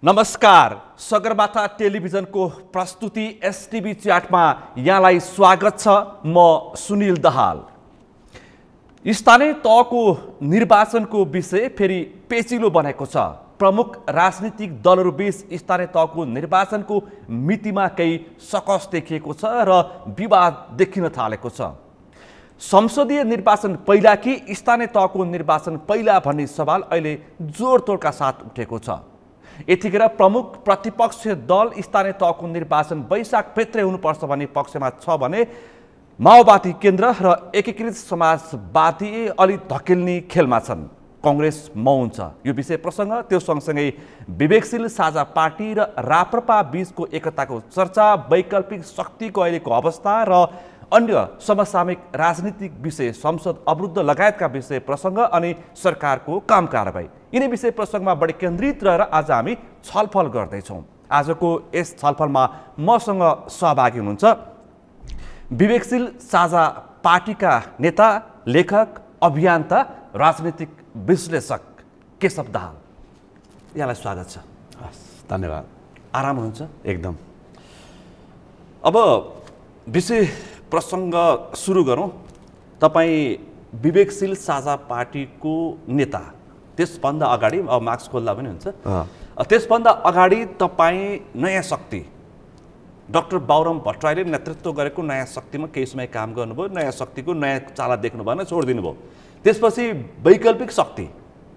नमस्कार, सगरमाथा टेलिभिजनको प्रस्तुति एसटिभी च्याटमा यहाँलाई स्वागत छ। म सुनिल दहाल। स्थानीय तहको निर्वाचनको विषय फेरि पेचिलो बनेको छ। प्रमुख राजनीतिक दलहरूबीच स्थानीय तहको निर्वाचनको मितिमा केही सकस देखिएको छ र विवाद देखिन थालेको छ। संसदीय निर्वाचन पहिला कि स्थानीय तहको निर्वाचन पहिला भन्ने सवाल अहिले जोडतोडका साथ उठेको छ। यतिखेर प्रमुख प्रतिपक्ष दल स्थानीय तहको निर्वाचन वैशाख भित्रै हुनुपर्छ भन्ने पक्षमा छ भने माओवादी केन्द्र र एकीकृत समाजवादी अलि धकेल्ने खेलमा छन्। कांग्रेस मौन छ। यो विषय प्रसङ्ग त्यो सँगसँगै विवेकशील साझा पार्टी र राप्रपा बीचको एकताको चर्चा, वैकल्पिक शक्तिको अहिलेको अवस्था र अन्य समसामयिक राजनीतिक विषय, संसद अवरुद्ध लगायतका विषय प्रसङ्ग अनि सरकारको काम कारबाही, यिनै विषय प्रसङ्गमा बढी केन्द्रित रहेर आज हामी छलफल गर्दैछौँ। आजको यस छलफलमा मसँग सहभागी हुनुहुन्छ विवेकशील साझा पार्टीका नेता, लेखक, अभियन्ता, राजनीतिक विश्लेषक केशव दाहाल। यहाँलाई स्वागत छ। धन्यवाद। आराम हुनुहुन्छ? एकदम। अब विषय प्रसङ्ग सुरु गरौँ। तपाईँ विवेकशील साझा पार्टीको नेता, त्यसभन्दा अगाडि अब मार्क्स खोल्दा पनि हुन्छ, त्यसभन्दा अगाडि तपाईँ नयाँ शक्ति, डाक्टर बाबुराम भट्टराईले नेतृत्व गरेको नयाँ शक्तिमा केही समय काम गर्नुभयो। नयाँ शक्तिको नयाँ चाला देख्नु भएन, छोडिदिनु भयो। त्यसपछि वैकल्पिक शक्ति,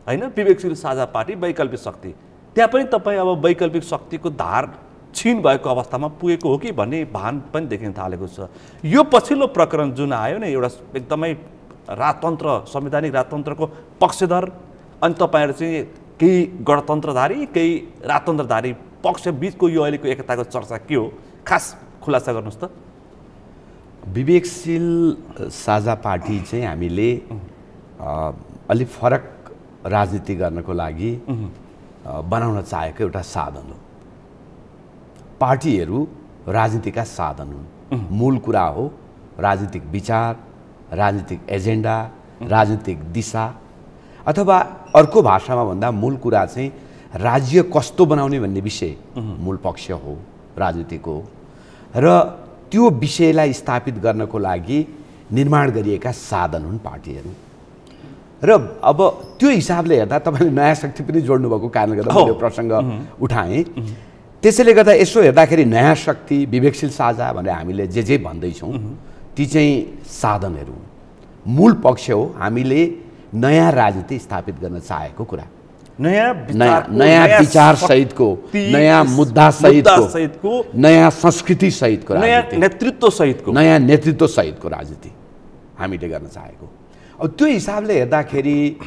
होइन, विवेकशील साझा पार्टी वैकल्पिक शक्ति, त्यहाँ पनि तपाईँ अब वैकल्पिक शक्तिको धार छिन भएको अवस्थामा पुगेको हो कि भन्ने भान पनि देखिन थालेको छ। यो पछिल्लो प्रकरण जुन आयो नि, एउटा एकदमै राजतन्त्र, संवैधानिक राजतन्त्रको पक्षधर, अनि तपाईँहरू चाहिँ केही गणतन्त्रधारी, केही राजतन्त्रधारी पक्ष बीचको यो अहिलेको एकताको चर्चा के हो? खास खुलासा गर्नुहोस् त। विवेकशील साझा पार्टी चाहिँ हामीले अलि फरक राजनीति गर्नको लागि बनाउन चाहेको एउटा साधन हो। पार्टीहरू राजनीतिका साधन हुन्। मूल कुरा हो राजनीतिक विचार, राजनीतिक एजेन्डा, राजनीतिक दिशा, अथवा अर्को भाषामा भन्दा मूल कुरा चाहिँ राज्य कस्तो बनाउने भन्ने विषय मूल पक्ष हो राजनीतिको, र त्यो विषयलाई स्थापित गर्नको लागि निर्माण गरिएका साधन हुन् पार्टीहरू। र अब त्यो हिसाबले हेर्दा तपाईँले नयाँ शक्ति पनि जोड्नु भएको कारणले गर्दा यो प्रसङ्ग उठाएँ। त्यसैले गर्दा यसो हेर्दाखेरि नयाँ शक्ति, विवेकशील साझा भनेर हामीले जे भन्दैछौँ ती चाहिँ साधनहरू। मूल पक्ष हो हामीले नयाँ राजनीति स्थापित गर्न चाहेको कुरा, नयाँ विचार सहितको, नयाँ मुद्दा सहितको, नयाँ संस्कृति सहितको, नयाँ नेतृत्व सहितको राजनीति हामीले गर्न चाहेको। अब त्यो हिसाबले हेर्दाखेरि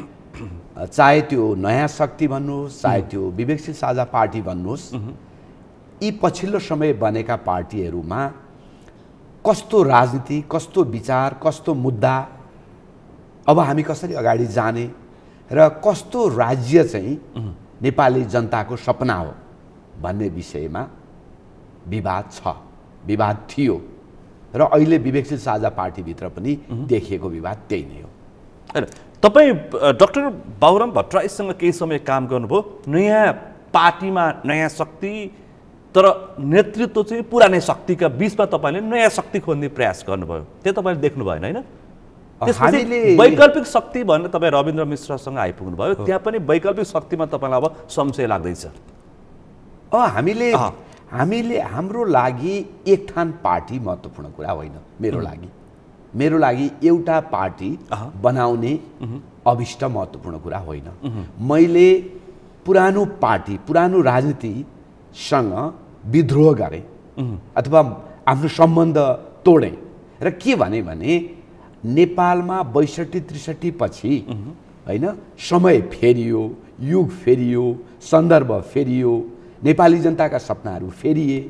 चाहे त्यो नयाँ शक्ति भन्नुहोस्, चाहे त्यो विवेकशील साझा पार्टी भन्नुहोस्, यी पछिल्लो समय बनेका पार्टीहरूमा कस्तो राजनीति, कस्तो विचार, कस्तो मुद्दा, अब हामी कसरी अगाडि जाने र कस्तो राज्य चाहिँ नेपाली जनताको सपना हो भन्ने विषयमा विवाद छ, विवाद थियो, र अहिले विवेकशील साझा पार्टीभित्र पनि देखिएको विवाद त्यही नै हो। तपाईँ डाक्टर बाबुराम भट्टराईसँग केही समय काम गर्नुभयो। नयाँ पार्टीमा नयाँ शक्ति, तर नेतृत्व चाहिँ पुरानै शक्तिका बिचमा तपाईँले नयाँ शक्ति खोज्ने प्रयास गर्नुभयो। त्यो तपाईँले देख्नु भएन, होइन? त्यसपछि वैकल्पिक शक्ति भनेर तपाईँ रविन्द्र मिश्रसँग आइपुग्नु भयो। त्यहाँ पनि वैकल्पिक शक्तिमा तपाईँलाई अब संशय लाग्दैछ। हामीले हाम्रो लागि एक ठान पार्टी महत्त्वपूर्ण कुरा होइन। मेरो लागि एउटा पार्टी बनाउने अभिष्ट महत्त्वपूर्ण कुरा होइन। मैले पुरानो पार्टी, पुरानो राजनीतिसँग विद्रोह गरेँ अथवा आफ्नो सम्बन्ध तोडेँ र के भने नेपालमा 62-63 पछि, होइन, समय फेरियो, युग फेरियो, सन्दर्भ फेरियो, नेपाली जनताका सपनाहरू फेरिए।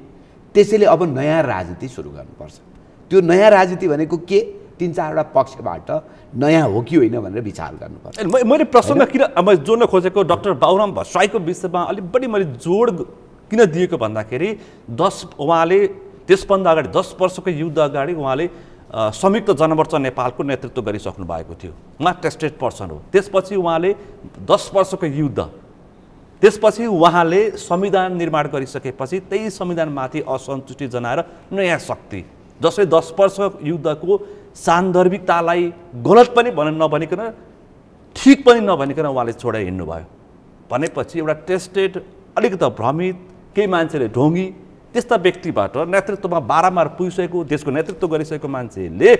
त्यसैले अब नयाँ राजनीति सुरु गर्नुपर्छ। त्यो नयाँ राजनीति भनेको के? 3-4वटा पक्षबाट नयाँ हो कि होइन भनेर विचार गर्नुपर्छ। मैले प्रसङ्ग किन जोड्न खोजेको, डाक्टर बाबुराम भट्टराईको विषयमा अलिक बढी मैले जोड किन दिएको भन्दाखेरि उहाँले त्यसभन्दा अगाडि 10 वर्षको युद्ध अगाडि उहाँले संयुक्त जनमोर्चा नेपालको नेतृत्व गरिसक्नु भएको थियो। उहाँ टेस्टेड पर्सन हो। त्यसपछि उहाँले 10 वर्षको युद्ध त्यसपछि उहाँले संविधान निर्माण गरिसकेपछि त्यही संविधानमाथि असन्तुष्टि जनाएर नयाँ शक्ति जसले 10 वर्ष युद्धको सान्दर्भिकतालाई गलत पनि नभनिकन ठिक पनि नभनिकन उहाँले छोडेर हिँड्नुभयो भनेपछि एउटा टेस्टेड अलिकति भ्रमित केही मान्छेले ढोङ्गी त्यस्ता व्यक्तिबाट नेतृत्वमा बारम्बार पुगिसकेको देशको नेतृत्व गरिसकेको मान्छेले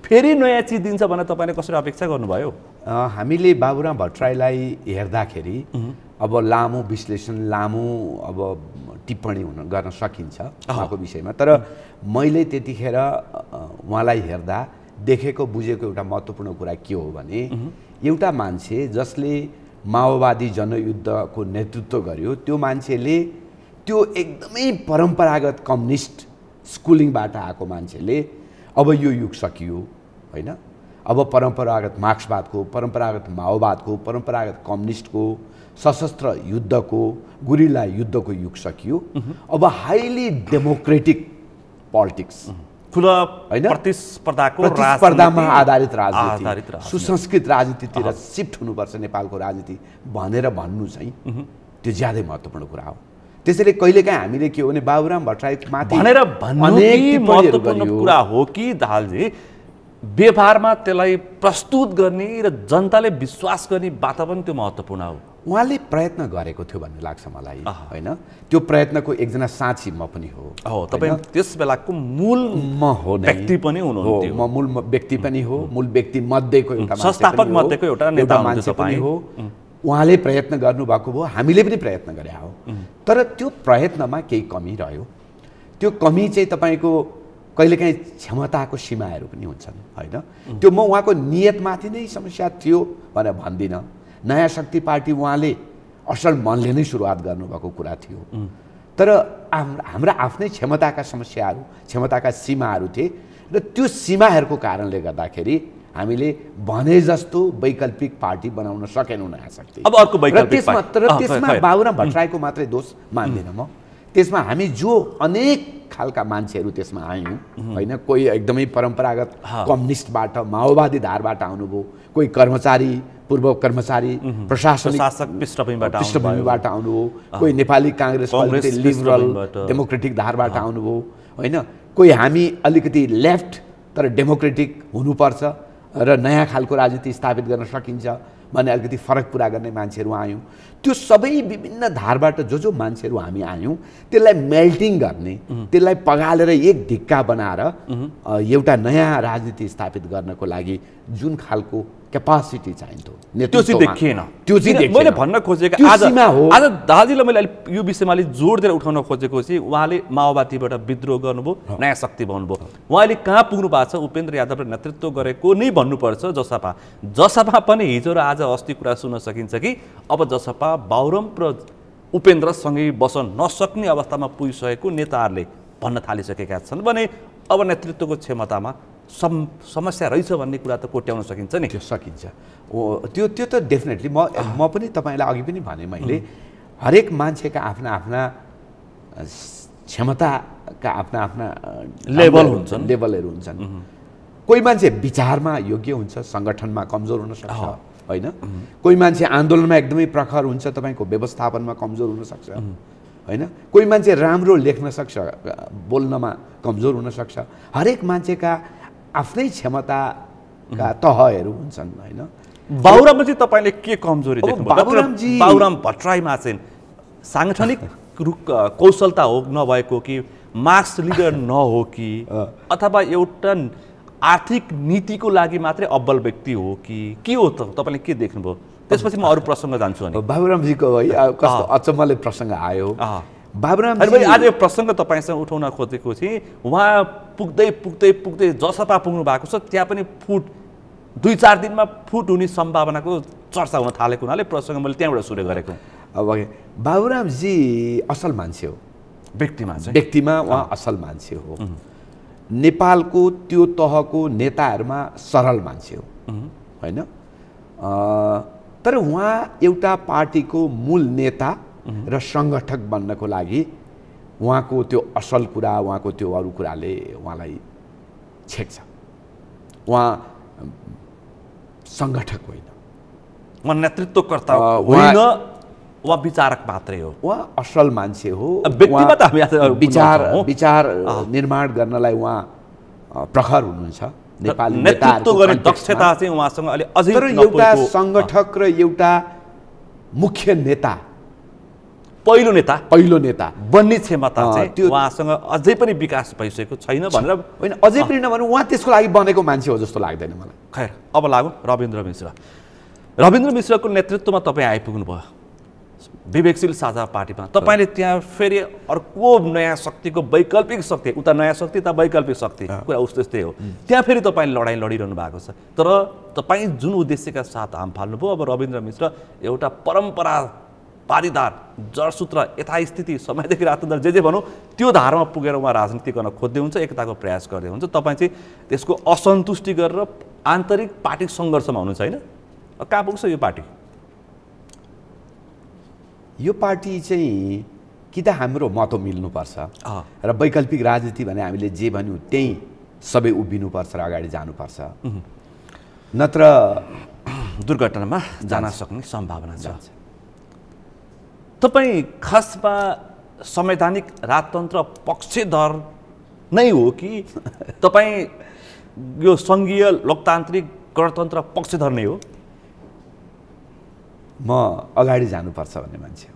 फेरि नयाँ चिज दिन्छ भनेर तपाईँले कसरी अपेक्षा गर्नुभयो? हामीले बाबुराम भट्टराईलाई हेर्दाखेरि अब लामो विश्लेषण लामो अब टिप्पणी गर्न सकिन्छ उहाँको विषयमा, तर मैले त्यतिखेर उहाँलाई हेर्दा देखेको बुझेको एउटा महत्त्वपूर्ण कुरा के हो भने एउटा मान्छे जसले माओवादी जनयुद्धको नेतृत्व गर्यो त्यो मान्छेले त्यो एकदमै परम्परागत कम्युनिस्ट स्कुलिङबाट आएको मान्छेले अब यो युग सकियो होइन, अब परम्परागत मार्क्सवादको, परम्परागत माओवादको, परम्परागत कम्युनिस्टको, सशस्त्र युद्धको, गुरिल्ला युद्धको युग सकियो, अब हाइली डेमोक्रेटिक पोलिटिक्स खुला होइन प्रतिस्पर्धामा आधारित राजनीति, सुसंस्कृत राजनीतितिर सिफ्ट हुनुपर्छ नेपालको राजनीति भनेर भन्नु चाहिँ त्यो ज्यादै महत्त्वपूर्ण कुरा हो। त्यसैले कहिलेकाहीँ हामीले के हो भने बाबुराम भट्टराईको माथि भनेर भन्नु महत्त्वपूर्ण कुरा हो कि दाहालजी व्यवहारमा त्यसलाई प्रस्तुत गर्ने र जनताले विश्वास गर्ने वातावरण त्यो महत्त्वपूर्ण हो। उहाँले प्रयत्न गरेको थियो भन्ने लाग्छ मलाई होइन, त्यो प्रयत्नको एकजना साक्षी म पनि हो। तपाईँ त्यस बेलाको मूल व्यक्ति पनि हुनुहुन्थ्यो। म मूल व्यक्ति पनि हो, मूल व्यक्ति मध्येको एउटा संस्थापक मध्येको एउटा नेता मान्छे पनि हो। उहाँले प्रयत्न गर्नुभएको भयो, हामीले पनि प्रयत्न गरे हो, तर त्यो प्रयत्नमा केही कमी रह्यो। त्यो कमी चाहिँ तपाईँको कहिलेकाहीँ क्षमताको सीमाहरू पनि हुन्छन् होइन। त्यो म उहाँको नियतमाथि नै समस्या थियो भनेर भन्दिनँ। नयाँ शक्ति पार्टी उहाँले असल मनले नै सुरुवात गर्नुभएको कुरा थियो, तर हाम्रा आफ्नै क्षमताका समस्याहरू, क्षमताका सीमाहरू थिए र त्यो सीमाहरूको कारणले गर्दाखेरि हामीले भने जस्तो वैकल्पिक पार्टी बनाउन सकेनौँ नयाँ शक्ति। अब अर्को वैकल्पिक त्यसमा बाबुराम भट्टराईको मात्रै दोष मान्दिनँ म। त्यसमा हामी जो अनेक खालका मान्छेहरू त्यसमा आयौँ होइन, कोही एकदमै परम्परागत कम्युनिस्टबाट माओवादी धारबाट आउनुभयो, कोही कर्मचारी पूर्व कर्मचारी प्रशासनिक पृष्ठभूमिबाट आउनुभयो, कोही नेपाली काङ्ग्रेस लिबरल डेमोक्रेटिक धारबाट आउनुभयो होइन, कोही हामी अलिकति लेफ्ट तर डेमोक्रेटिक हुनुपर्छ र नयाँ खालको राजनीति स्थापित गर्न सकिन्छ भन्ने अलिकति फरक कुरा गर्ने मान्छेहरू आयौँ। त्यो सबै विभिन्न धारबाट जो मान्छेहरू हामी आयौँ त्यसलाई मेल्टिङ गर्ने, त्यसलाई पगालेर एक ढिक्का बनाएर एउटा नयाँ राजनीति स्थापित गर्नको लागि जुन खालको क्यापासिटी चाहिन्थ्यो त्यो चाहिँ देखिएन। मैले भन्न खोजेको आज दाजुलाई मैले यो विषयमा अलिक जोड दिएर उठाउन खोजेको चाहिँ उहाँले माओवादीबाट विद्रोह गर्नुभयो, नयाँ शक्ति भन्नुभयो। उहाँले कहाँ पुग्नु भएको छ? उपेन्द्र यादवले नेतृत्व गरेको नै भन्नुपर्छ जसपा। जसपा पनि हिजो र आज अस्ति कुरा सुन्न सकिन्छ कि अब जसपा बाबुराम र उपेन्द्रसँगै बस्न नसक्ने अवस्थामा पुगिसकेको नेताहरूले भन्न थालिसकेका छन् भने अब नेतृत्वको क्षमतामा समस्या रहेछ भन्ने कुरा त कोट्याउन सकिन्छ नि। त्यो सकिन्छ, त्यो त डेफिनेटली म पनि तपाईँलाई अघि पनि भने मैले हरेक मान्छेका आफ्ना आफ्ना क्षमताका आफ्ना आफ्ना लेभलहरू हुन्छन्। कोही मान्छे विचारमा योग्य हुन्छ, सङ्गठनमा कमजोर हुनसक्छ होइन, कोही मान्छे आन्दोलनमा एकदमै प्रखर हुन्छ, तपाईँको व्यवस्थापनमा कमजोर हुनसक्छ होइन, कोही मान्छे राम्रो लेख्न सक्छ, बोल्नमा कमजोर हुनसक्छ। हरेक मान्छेका आफ्नै क्षमताका तहहरू हुन्छन् होइन। बाबुराममा चाहिँ तपाईँले के कमजोरी देख्नुभयो? बाबुराम भट्टराईमा चाहिँ साङ्गठनिक कौशलता हो नभएको कि मार्क्स लिडर नहो कि अथवा एउटा आर्थिक नीतिको लागि मात्रै अब्बल व्यक्ति हो कि के हो त? तपाईँले के देख्नुभयो? त्यसपछि म अरू प्रसङ्ग जान्छु। अनि बाबुरामजीको है कस्तो अचम्मले प्रसङ्ग आयो। बाबुराम आज यो प्रसङ्ग तपाईँसँग उठाउन खोजेको चाहिँ उहाँ पुग्दै पुग्दै पुग्दै जसपा पुग्नु भएको छ त्यहाँ पनि फुट 2-4 दिनमा फुट हुने सम्भावनाको चर्चा हुन थालेको हुनाले प्रसङ्ग मैले त्यहाँबाट सुरु गरेको। अब बाबुरामजी असल मान्छे हो, व्यक्तिमा उहाँ असल मान्छे हो, नेपालको त्यो तहको नेताहरूमा सरल मान्छे हो होइन। तर उहाँ एउटा पार्टीको मूल नेता र सङ्गठक बन्नको लागि उहाँको त्यो असल कुरा, उहाँको त्यो अरू कुराले उहाँलाई छेक्छ। उहाँ सङ्गठक होइन, उहाँ नेतृत्वकर्ता होइन, उहाँ विचारक मात्रै हो, उहाँ असल मान्छे हो, व्यक्तिगत हामी आज विचार निर्माण गर्नलाई उहाँ प्रखर हुनुहुन्छ। नेपाली नेतृत्व गर्ने दक्षता चाहिँ उहाँसँग अलि अझै तर एउटा संगठक र एउटा मुख्य नेता, पहिलो नेता बन्ने क्षमता चाहिँ उहाँसँग अझै पनि विकास भइसकेको छैन भनेर होइन, अझै पनि नभनौँ, उहाँ त्यसको लागि बनेको मान्छे हो जस्तो लाग्दैन मलाई। खैर, अब लागौँ रविन्द्र मिश्रको नेतृत्वमा तपाईँ आइपुग्नु भयो विवेकशील साझा पार्टीमा। तपाईँले त्यहाँ फेरि अर्को नयाँ शक्तिको वैकल्पिक शक्ति, उता नयाँ शक्ति उता वैकल्पिक शक्ति, कुरा उस्तै हो। त्यहाँ फेरि तपाईँले लडाइँ लडिरहनु भएको छ। तर तपाईँ जुन उद्देश्यका साथ हाम फाल्नुभयो, अब रविन्द्र मिश्र एउटा परम्परा पारिदार जडसूत्र यथास्थिति समयदेखि रातोदर जे भनौँ त्यो धारमा पुगेर उहाँ राजनीति गर्न खोज्दै हुन्छ, एकताको प्रयास गर्दै हुन्छ। तपाईँ चाहिँ त्यसको असन्तुष्टि गरेर आन्तरिक पार्टी सङ्घर्षमा हुनुहुन्छ होइन? कहाँ पुग्छ यो पार्टी? यो पार्टी चाहिँ कि त हाम्रो मतो मिल्नुपर्छ र वैकल्पिक राजनीति भने हामीले जे भन्यौँ त्यही सबै उभिनुपर्छ र अगाडि जानुपर्छ, नत्र दुर्घटनामा जान सक्ने सम्भावना छ। तपाईँ खासमा संवैधानिक राजतन्त्र पक्षधर नै हो कि तपाईँ यो सङ्घीय लोकतान्त्रिक गणतन्त्र पक्षधर नै हो? म अगाडि जानुपर्छ भन्ने मान्छे हो।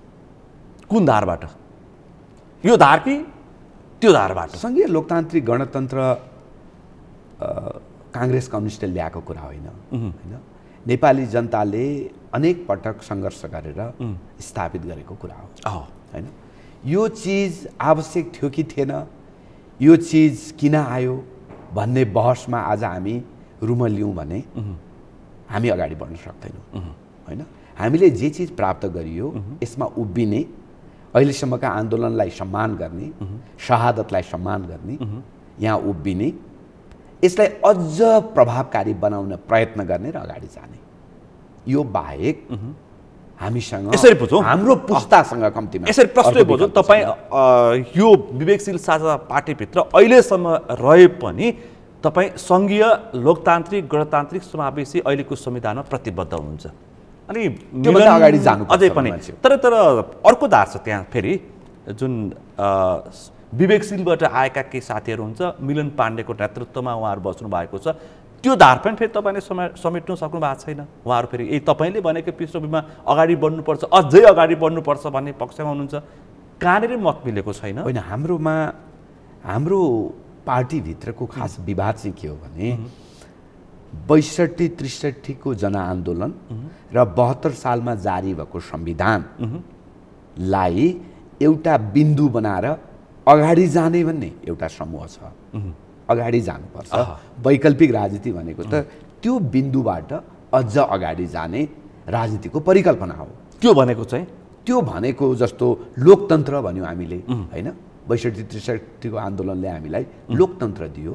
कुन धारबाट? यो धार कि त्यो धारबाट? सङ्घीय लोकतान्त्रिक गणतन्त्र काङ्ग्रेस कम्युनिस्टले ल्याएको कुरा होइन, होइन, नेपाली जनताले अनेक पटक सङ्घर्ष गरेर स्थापित गरेको कुरा हो, होइन। यो चिज आवश्यक थियो कि थिएन, यो चिज किन आयो भन्ने बहसमा आज हामी रुमलियौँ भने हामी अगाडि बढ्न सक्दैनौँ, होइन। हामीले जे चिज प्राप्त गरियो यसमा उभिने, अहिलेसम्मका आन्दोलनलाई सम्मान गर्ने, शहादतलाई सम्मान गर्ने, यहाँ उभिने, यसलाई अझ प्रभावकारी बनाउन प्रयत्न गर्ने र अगाडि जाने। यो बाहेक हामीसँग यसरी बुझौँ, हाम्रो पुस्तासँग कम्तीमा यसरी प्रश्न बुझौँ, तपाईँ यो विवेकशील साझा पार्टीभित्र अहिलेसम्म रहे पनि तपाईँ सङ्घीय लोकतान्त्रिक गणतान्त्रिक समावेशी अहिलेको संविधानमा प्रतिबद्ध हुनुहुन्छ। अनि अगाडि जानु अझै पनि तर अर्को धार छ त्यहाँ फेरि, जुन विवेकशीलबाट आएका केही साथीहरू हुन्छ, मिलन पाण्डेको नेतृत्वमा उहाँहरू बस्नु भएको छ, त्यो धार पनि फेरि तपाईँले समेट्नु सक्नु भएको छैन। उहाँहरू फेरि यही तपाईँले भनेको पृष्ठभूमिमा अगाडि बढ्नुपर्छ, अझै अगाडि बढ्नुपर्छ भन्ने पक्षमा हुनुहुन्छ। कहाँनिर मत मिलेको छैन? होइन, हाम्रो पार्टीभित्रको खास विवाद चाहिँ के हो भने 62-63 को जनआन्दोलन र 72 सालमा जारी भएको संविधानलाई एउटा बिन्दु बनाएर अगाडि जाने भन्ने एउटा समूह छ। अगाडि जानुपर्छ, वैकल्पिक राजनीति भनेको त त्यो बिन्दुबाट अझ अगाडि जाने राजनीतिको परिकल्पना हो। त्यो भनेको चाहिँ त्यो भनेको जस्तो लोकतन्त्र भन्यौँ हामीले, होइन। 62-63 को आन्दोलनले हामीलाई लोकतन्त्र दियो,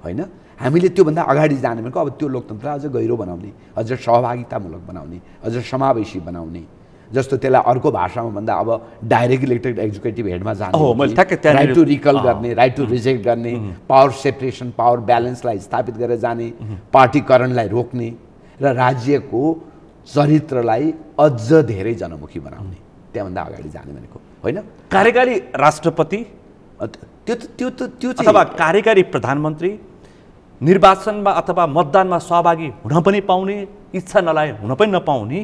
होइन। हामीले त्योभन्दा अगाडि जाने भनेको अब त्यो लोकतन्त्र अझ गहिरो बनाउने, अझ सहभागितामूलक बनाउने, अझ समावेशी बनाउने, जस्तो त्यसलाई अर्को भाषामा भन्दा अब डाइरेक्ट इलेक्टेड एक्जिक्युटिभ हेडमा जाने, राइट टु रिकल गर्ने, राइट टु रिजेक्ट गर्ने, पावर सेपरेसन, पावर ब्यालेन्सलाई स्थापित गरेर जाने, पार्टीकरणलाई रोक्ने र राज्यको चरित्रलाई अझ धेरै जनमुखी बनाउने, त्यहाँभन्दा अगाडि जाने भनेको होइन। कार्यकारी राष्ट्रपति त्यो अथवा कार्यकारी प्रधानमन्त्री निर्वाचनमा अथवा मतदानमा सहभागी हुन पनि पाउने, इच्छा नलागे हुन पनि नपाउने,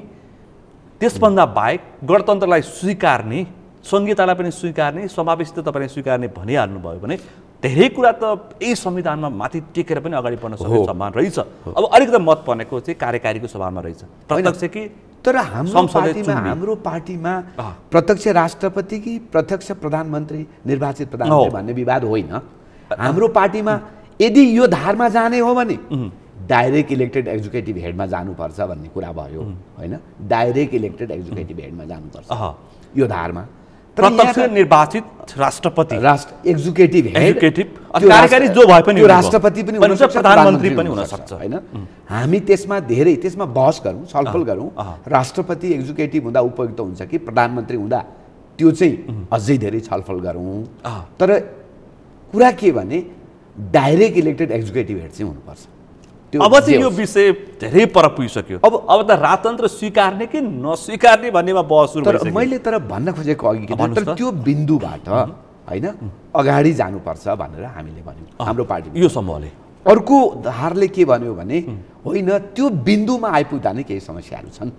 त्यसभन्दा बाहेक गणतन्त्रलाई स्वीकार्ने, संहितालाई पनि स्वीकार्ने, समावेशिता तपाईँले स्वीकार्ने भनिहाल्नुभयो भने धेरै कुरा त यही संविधानमा माथि टेकेर पनि अगाडि बढ्न सक्ने सम्भावना रहेछ। अब अलिकति मत भनेको चाहिँ कार्यकारीको सभामा रहेछ, प्रत्यक्ष कि तर हाम्रो पार्टीमा प्रत्यक्ष राष्ट्रपति कि प्रत्यक्ष प्रधानमन्त्री, निर्वाचित प्रधानमन्त्री भन्ने विवाद होइन। हाम्रो पार्टीमा यदि यो धारमा जाने हो भने डाइरेक्ट इलेक्टेड एक्जिक्युटिभ हेडमा जानुपर्छ भन्ने कुरा भयो, होइन। डाइरेक्ट इलेक्टेड एक्जिक्युटिभ हेडमा जानुपर्छ यो धारमा। प्रत्यक्ष निर्वाचित राष्ट्रपति, एक्जिक्युटिभ हेड, कार्यकारी जो भए पनि राष्ट्रपति पनि हुन सक्छ, प्रधानमन्त्री पनि हुन सक्छ, होइन। हामी त्यसमा बहस गरौँ, छलफल गरौँ, राष्ट्रपति एक्जिक्युटिभ हुँदा उपयुक्त हुन्छ कि प्रधानमन्त्री हुँदा, त्यो चाहिँ अझै धेरै छलफल गरौँ। तर कुरा के भने डाइरेक्ट इलेक्टेड एक्जिक्युटिभ हेड चाहिँ हुनुपर्छ। अब चाहिँ यो विषय धेरै पर पुगिसक्यो। अब त राजतन्त्र स्वीकार्ने कि नस्वीकार्ने भन्नेमा बहस सुरु भइसक्यो। मैले तर भन्न खोजेको अघि के तर त्यो बिन्दुबाट हैन अगाडि जानुपर्छ भनेर हामीले भन्यौँ हाम्रो पार्टी यो समूहले। अर्को धारले के भन्यो भने होइन त्यो बिन्दुमा आइपुग्दा नै केही समस्याहरू छन्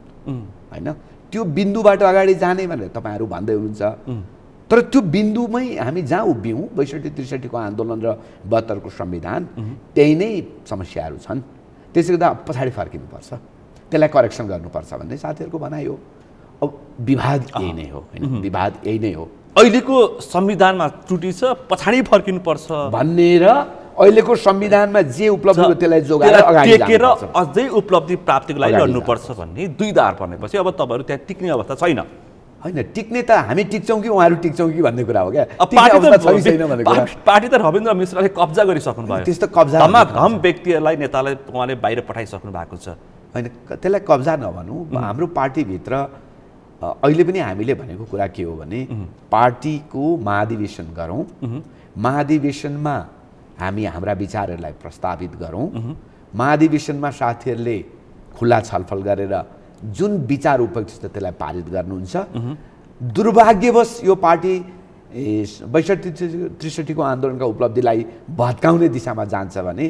हैन त्यो बिन्दुबाट अगाडि जाने भनेर तपाईँहरू भन्दै हुनुहुन्छ। तर त्यो बिन्दुमै हामी जहाँ उभियौँ ६२-६३ को आन्दोलन र ७२ को संविधान त्यही नै समस्याहरू छन्। त्यसले गर्दा पछाडि फर्किनुपर्छ, त्यसलाई करेक्सन गर्नुपर्छ भन्ने साथीहरूको भनाइ हो। अब विवाद यही नै हो हैन, विवाद यही नै हो। अहिलेको संविधानमा त्रुटि छ, पछाडि फर्किनुपर्छ भनेर अहिलेको संविधानमा जे उपलब्धि हो त्यसलाई जोगाएर अगाडि जानुपर्छ, अझै उपलब्धि प्राप्तिको लागि लड्नुपर्छ भन्ने दुई धार पर्नेपछि अब तपाईँहरू त्यहाँ टिक्ने अवस्था छैन। होइन टिक्ने त हामी टिक्छौँ कि उहाँहरू टिक्छौँ कि भन्ने कुरा हो क्या। पार्टी त रविन्द्र मिश्रले कब्जा गरिसक्नु भयो, त्यस्तो कब्जा धमाधम व्यक्तिहरूलाई नेतालाई उहाँले बाहिर पठाइसक्नु भएको छ। होइन त्यसलाई कब्जा नभनौँ, हाम्रो पार्टीभित्र अहिले पनि हामीले भनेको कुरा के हो भने पार्टीको महाधिवेशन गरौँ, महाधिवेशनमा हामी हाम्रा विचारहरूलाई प्रस्तावित गरौँ, महाधिवेशनमा साथीहरूले खुला छलफल गरेर जुन विचार उपयुक्त छ त्यसलाई पारित गर्नुहुन्छ। दुर्भाग्यवश यो पार्टी ६२-६३ को आन्दोलनका उपलब्धिलाई भत्काउने दिशामा जान्छ भने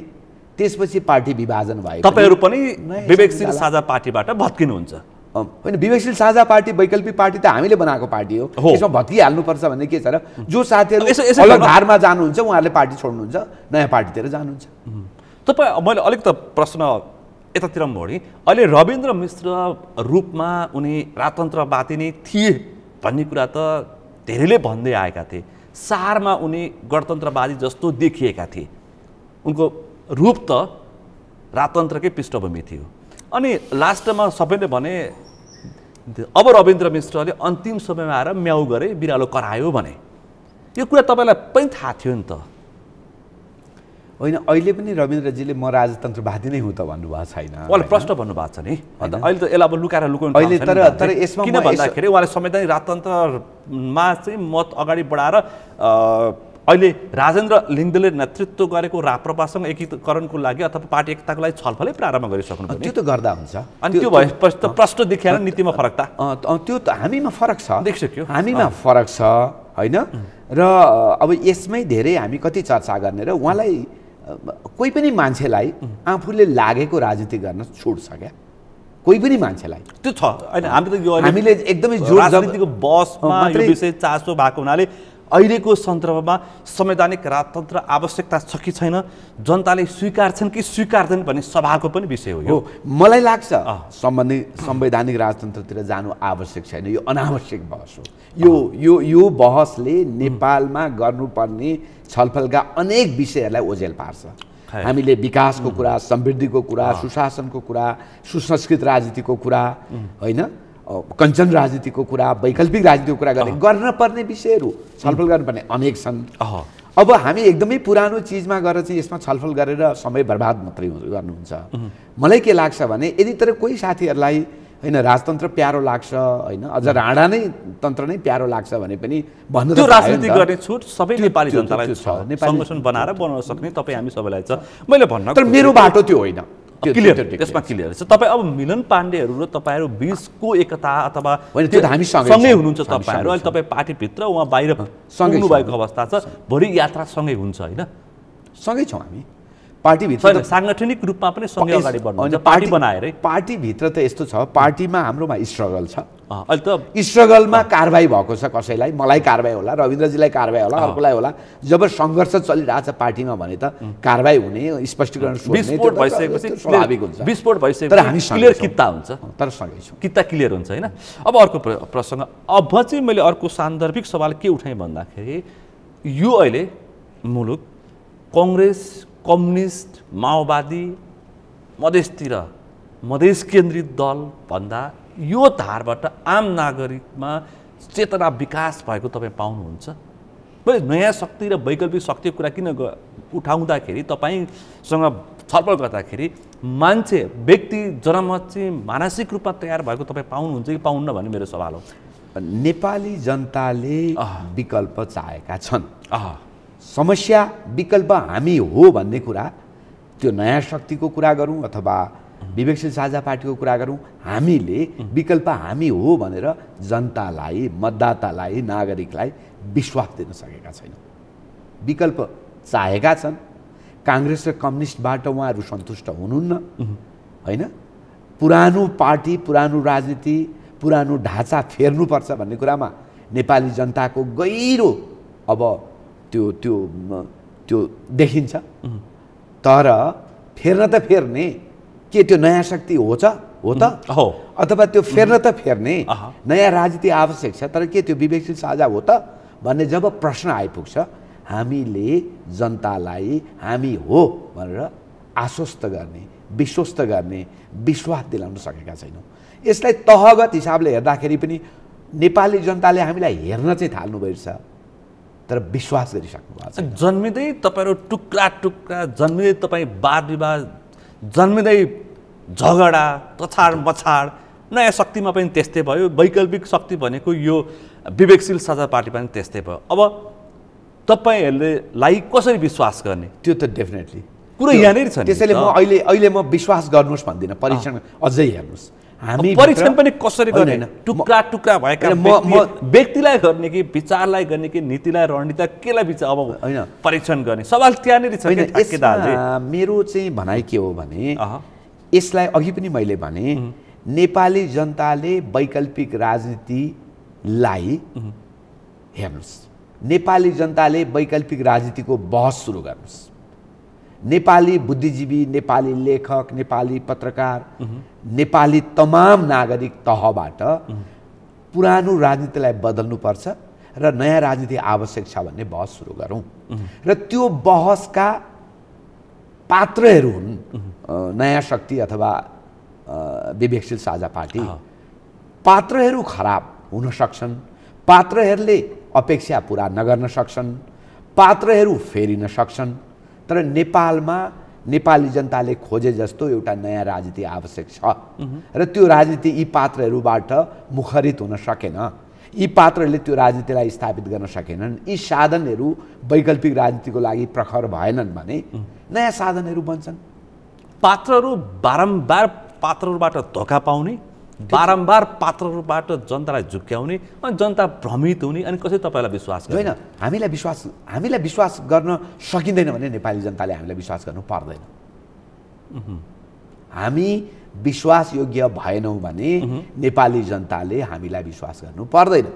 त्यसपछि पार्टी विभाजन भयो। तपाईँहरू पनि विवेकशील साझा पार्टीबाट भत्किनुहुन्छ? होइन, विवेकशील साझा पार्टी वैकल्पिक पार्टी त हामीले बनाएको पार्टी हो, यसमा भत्किहाल्नुपर्छ भन्ने के छ र? जो साथीहरू अलग धारमा जानुहुन्छ उहाँहरूले पार्टी छोड्नुहुन्छ, नयाँ पार्टीतिर जानुहुन्छ। तपाईँ मैले अलिक त प्रश्न यतातिर मोडी, अहिले रविन्द्र मिश्र रूपमा उनी राजतन्त्रवादी नै थिए भन्ने कुरा त धेरैले भन्दै आएका थिए। सारमा उनी गणतन्त्रवादी जस्तो देखिएका थिए, उनको रूप त राजतन्त्रकै पृष्ठभूमि थियो। अनि लास्टमा सबैले भने अब रविन्द्र मिश्रले अन्तिम समयमा आएर म्याउ गरे, बिरालो करायो भने। यो कुरा तपाईँलाई पनि थाहा थियो नि त? होइन, अहिले पनि रविन्द्रजीले म राजतन्त्रवादी नै हुँ त भन्नुभएको छैन, उहाँले प्रश्न भन्नुभएको छ नि। अन्त अहिले त यसलाई अब लुकाएर लुकाउनु अहिले तर यसमा किन भन्दाखेरि उहाँले संवैधानिक राजतन्त्रमा चाहिँ मत अगाडि बढाएर अहिले राजेन्द्र लिङ्गदेनले नेतृत्व गरेको राप्रपासँग एकीकरणको लागि अथवा पार्टी एकताको लागि छलफलै प्रारम्भ गरिसक्नु पर्यो। त्यो त गर्दा हुन्छ। अनि त्यो भएपछि त प्रश्न देखाएर नीतिमा फरक त त्यो त हामीमा फरक छ, देखिसक्यो हामीमा फरक छ होइन। र अब यसमै धेरै हामी कति चर्चा गर्ने र उहाँलाई कोही पनि मान्छेलाई आफूले लागेको राजनीति गर्न छुट छ क्या, कोही पनि मान्छेलाई त्यो छ। होइन, हामीले एकदमै राजनीतिको बसमा यो विषय चासो भएको हुनाले अहिलेको सन्दर्भमा संवैधानिक राजतन्त्र आवश्यकता छ कि छैन, जनताले स्वीकार्छन् कि स्वीकार्दैन भन्ने सवालको पनि विषय हो यो। मलाई लाग्छ संवैधानिक राजतन्त्रतिर जानु आवश्यक छैन, यो अनावश्यक बहस हो। यो बहसले नेपालमा गर्नुपर्ने छलफलका अनेक विषयहरूलाई ओझेल पार्छ। हामीले विकासको कुरा, समृद्धिको कुरा, सुशासनको कुरा, सुसंस्कृत राजनीतिको कुरा होइन, कञ्चन राजनीतिको कुरा, वैकल्पिक राजनीतिको कुरा गर्न पर्ने विषयहरू छलफल गर्नुपर्ने अनेक छन्। अब हामी एकदमै पुरानो चिजमा गएर चाहिँ यसमा छलफल गरेर समय बर्बाद मात्रै गर्नुहुन्छ। मलाई के लाग्छ भने यदि तर कोही साथीहरूलाई होइन राजतन्त्र प्यारो लाग्छ होइन, अझ राणा नै तन्त्र नै प्यारो लाग्छ भने पनि भन्नु त्यो राजनीति गर्ने छुट सबै नेपाली जनतालाई छ, संगठन बनाएर बनाउन सक्ने तपाईँ हामी सबैलाई छ। मैले भन्न तर मेरो बाटो त्यो होइन, क्लियर, त्यसमा क्लियर छ। तपाईँ अब मिलन पाण्डेहरू र तपाईँहरू बिचको एकता अथवा हामी सँगै हुनुहुन्छ, तपाईँहरू अहिले तपाईँ पार्टीभित्र उहाँ बाहिर पुग्नु भएको अवस्था छ, भोलि यात्रा सँगै हुन्छ होइन? सँगै छौँ हामी पार्टीभित्र, साङ्गठनिक रूपमा पनि सँगै अगाडि बढ्नुहुन्छ पार्टी बनाएरै। पार्टीभित्र त यस्तो छ, पार्टीमा हाम्रोमा स्ट्रगल छ। अहिले त स्ट्रगलमा कारबाही भएको छ, कसैलाई मलाई कारबाही होला, रविन्द्रजीलाई कारबाही होला, अर्कोलाई होला। जब सङ्घर्ष चलिरहेछ पार्टीमा भने त कारबाही हुने, स्पष्टीकरण विस्फोट भइसकेपछि स्वाभाविक हुन्छ, विस्फोट भइसकेपछि तर हामी क्लियर किता हुन्छ, तर सँगै छौँ, किता क्लियर हुन्छ होइन। अब अर्को प्रसङ्ग, अब चाहिँ मैले अर्को सान्दर्भिक सवाल के उठाएँ भन्दाखेरि यो अहिले मुलुक कङ्ग्रेस, कम्युनिस्ट, माओवादी, मधेसतिर मधेस केन्द्रित दल भन्दा यो धारबाट आम नागरिकमा चेतना विकास भएको तपाईँ पाउनुहुन्छ? मैले नयाँ शक्ति र वैकल्पिक शक्तिको कुरा किन उठाउँदाखेरि तपाईँसँग छलफल गर्दाखेरि मान्छे व्यक्ति जनमत चाहिँ मानसिक रूपमा तयार भएको तपाईँ पाउनुहुन्छ कि पाउन्न भन्ने मेरो सवाल हो। नेपाली जनताले विकल्प चाहेका छन्। समस्या विकल्प हामी हो भन्ने कुरा त्यो नयाँ शक्तिको कुरा गरौँ अथवा विवेकशील साझा पार्टीको कुरा गरौँ, हामीले विकल्प हामी हो भनेर जनतालाई, मतदातालाई, नागरिकलाई विश्वास दिन सकेका छैनौँ। विकल्प चाहेका छन्, काङ्ग्रेस र कम्युनिस्टबाट उहाँहरू सन्तुष्ट हुनुहुन्न, होइन? पुरानो पार्टी, पुरानो राजनीति, पुरानो ढाँचा फेर्नुपर्छ भन्ने कुरामा नेपाली जनताको गहिरो अब त्यो त्यो त्यो देखिन्छ। तर फेर्न त फेर्ने के त्यो नयाँ शक्ति हो त अथवा त्यो फेर्न त फेर्ने नयाँ राजनीति आवश्यक छ, तर के त्यो विवेकशील साझा हो त भन्ने जब प्रश्न आइपुग्छ, हामीले जनतालाई हामी हो भनेर आश्वस्त गर्ने, विश्वस्त गर्ने, विश्वास दिलाउन सकेका छैनौँ। यसलाई तहगत हिसाबले हेर्दाखेरि पनि नेपाली जनताले हामीलाई हेर्न चाहिँ थाल्नुभएको छ, तर विश्वास गरिसक्नु भएको छ। जन्मिँदै तपाईँहरू टुक्रा टुक्रा, जन्मिँदै तपाईँ वाद विवाद, जन्मिँदै झगडा, तछाड मछाड, नयाँ शक्तिमा पनि त्यस्तै भयो, वैकल्पिक शक्ति भनेको यो विवेकशील साझा पार्टी पनि त्यस्तै भयो। अब तपाईँहरूलाई कसरी विश्वास गर्ने? त्यो त डेफिनेटली कुरो यहाँनिर छ नि। त्यसैले म अहिले म विश्वास गर्नुहोस् भन्दिनँ, परीक्षण अझै हेर्नुहोस्। हामी परीक्षण पनि कसरी गर्ने? टुक्रा टुक्रा भएका व्यक्तिलाई गर्ने कि विचारलाई गर्ने कि नीतिलाई, रणनीतिलाई, केलाई विचार अब होइन परीक्षण गर्ने? सवाल त्यहाँनिर छ। मेरो चाहिँ भनाइ के हो भने, यसलाई अघि पनि मैले भने, नेपाली जनताले वैकल्पिक राजनीतिलाई हेर्नुहोस्, नेपाली जनताले वैकल्पिक राजनीतिको बहस सुरु गर्नुहोस्। नेपाली बुद्धिजीवी, नेपाली लेखक, नेपाली पत्रकार, नेपाली तमाम नागरिक तहबाट पुरानो राजनीतिलाई बदल्नुपर्छ र नयाँ राजनीति आवश्यक छ भन्ने बहस सुरु गरौँ। र त्यो बहसका पात्रहरू हुन् नयाँ शक्ति अथवा विवेकशील साझा पार्टी। पात्रहरू खराब हुन सक्छन्, पात्रहरूले अपेक्षा पुरा नगर्न सक्छन्, पात्रहरू फेरिन सक्छन्, तर नेपालमा नेपाली जनताले खोजे जस्तो एउटा नयाँ राजनीति आवश्यक छ र त्यो राजनीति यी पात्रहरूबाट मुखरित हुन सकेन, यी पात्रहरूले त्यो राजनीतिलाई स्थापित गर्न सकेनन्, यी साधनहरू वैकल्पिक राजनीतिको लागि प्रखर भएनन् भने नयाँ साधनहरू बन्छन्। पात्रहरू बारम्बार पात्रहरूबाट धोका पाउने, बारम्बार पात्रहरूबाट जनतालाई झुक्क्याउने अनि जनता भ्रमित हुने, अनि कसरी तपाईँलाई विश्वास होइन? हामीलाई विश्वास गर्न सकिँदैन भने नेपाली जनताले हामीलाई विश्वास गर्नु पर्दैन। हामी विश्वासयोग्य भएनौँ भने नेपाली जनताले हामीलाई विश्वास गर्नु पर्दैन।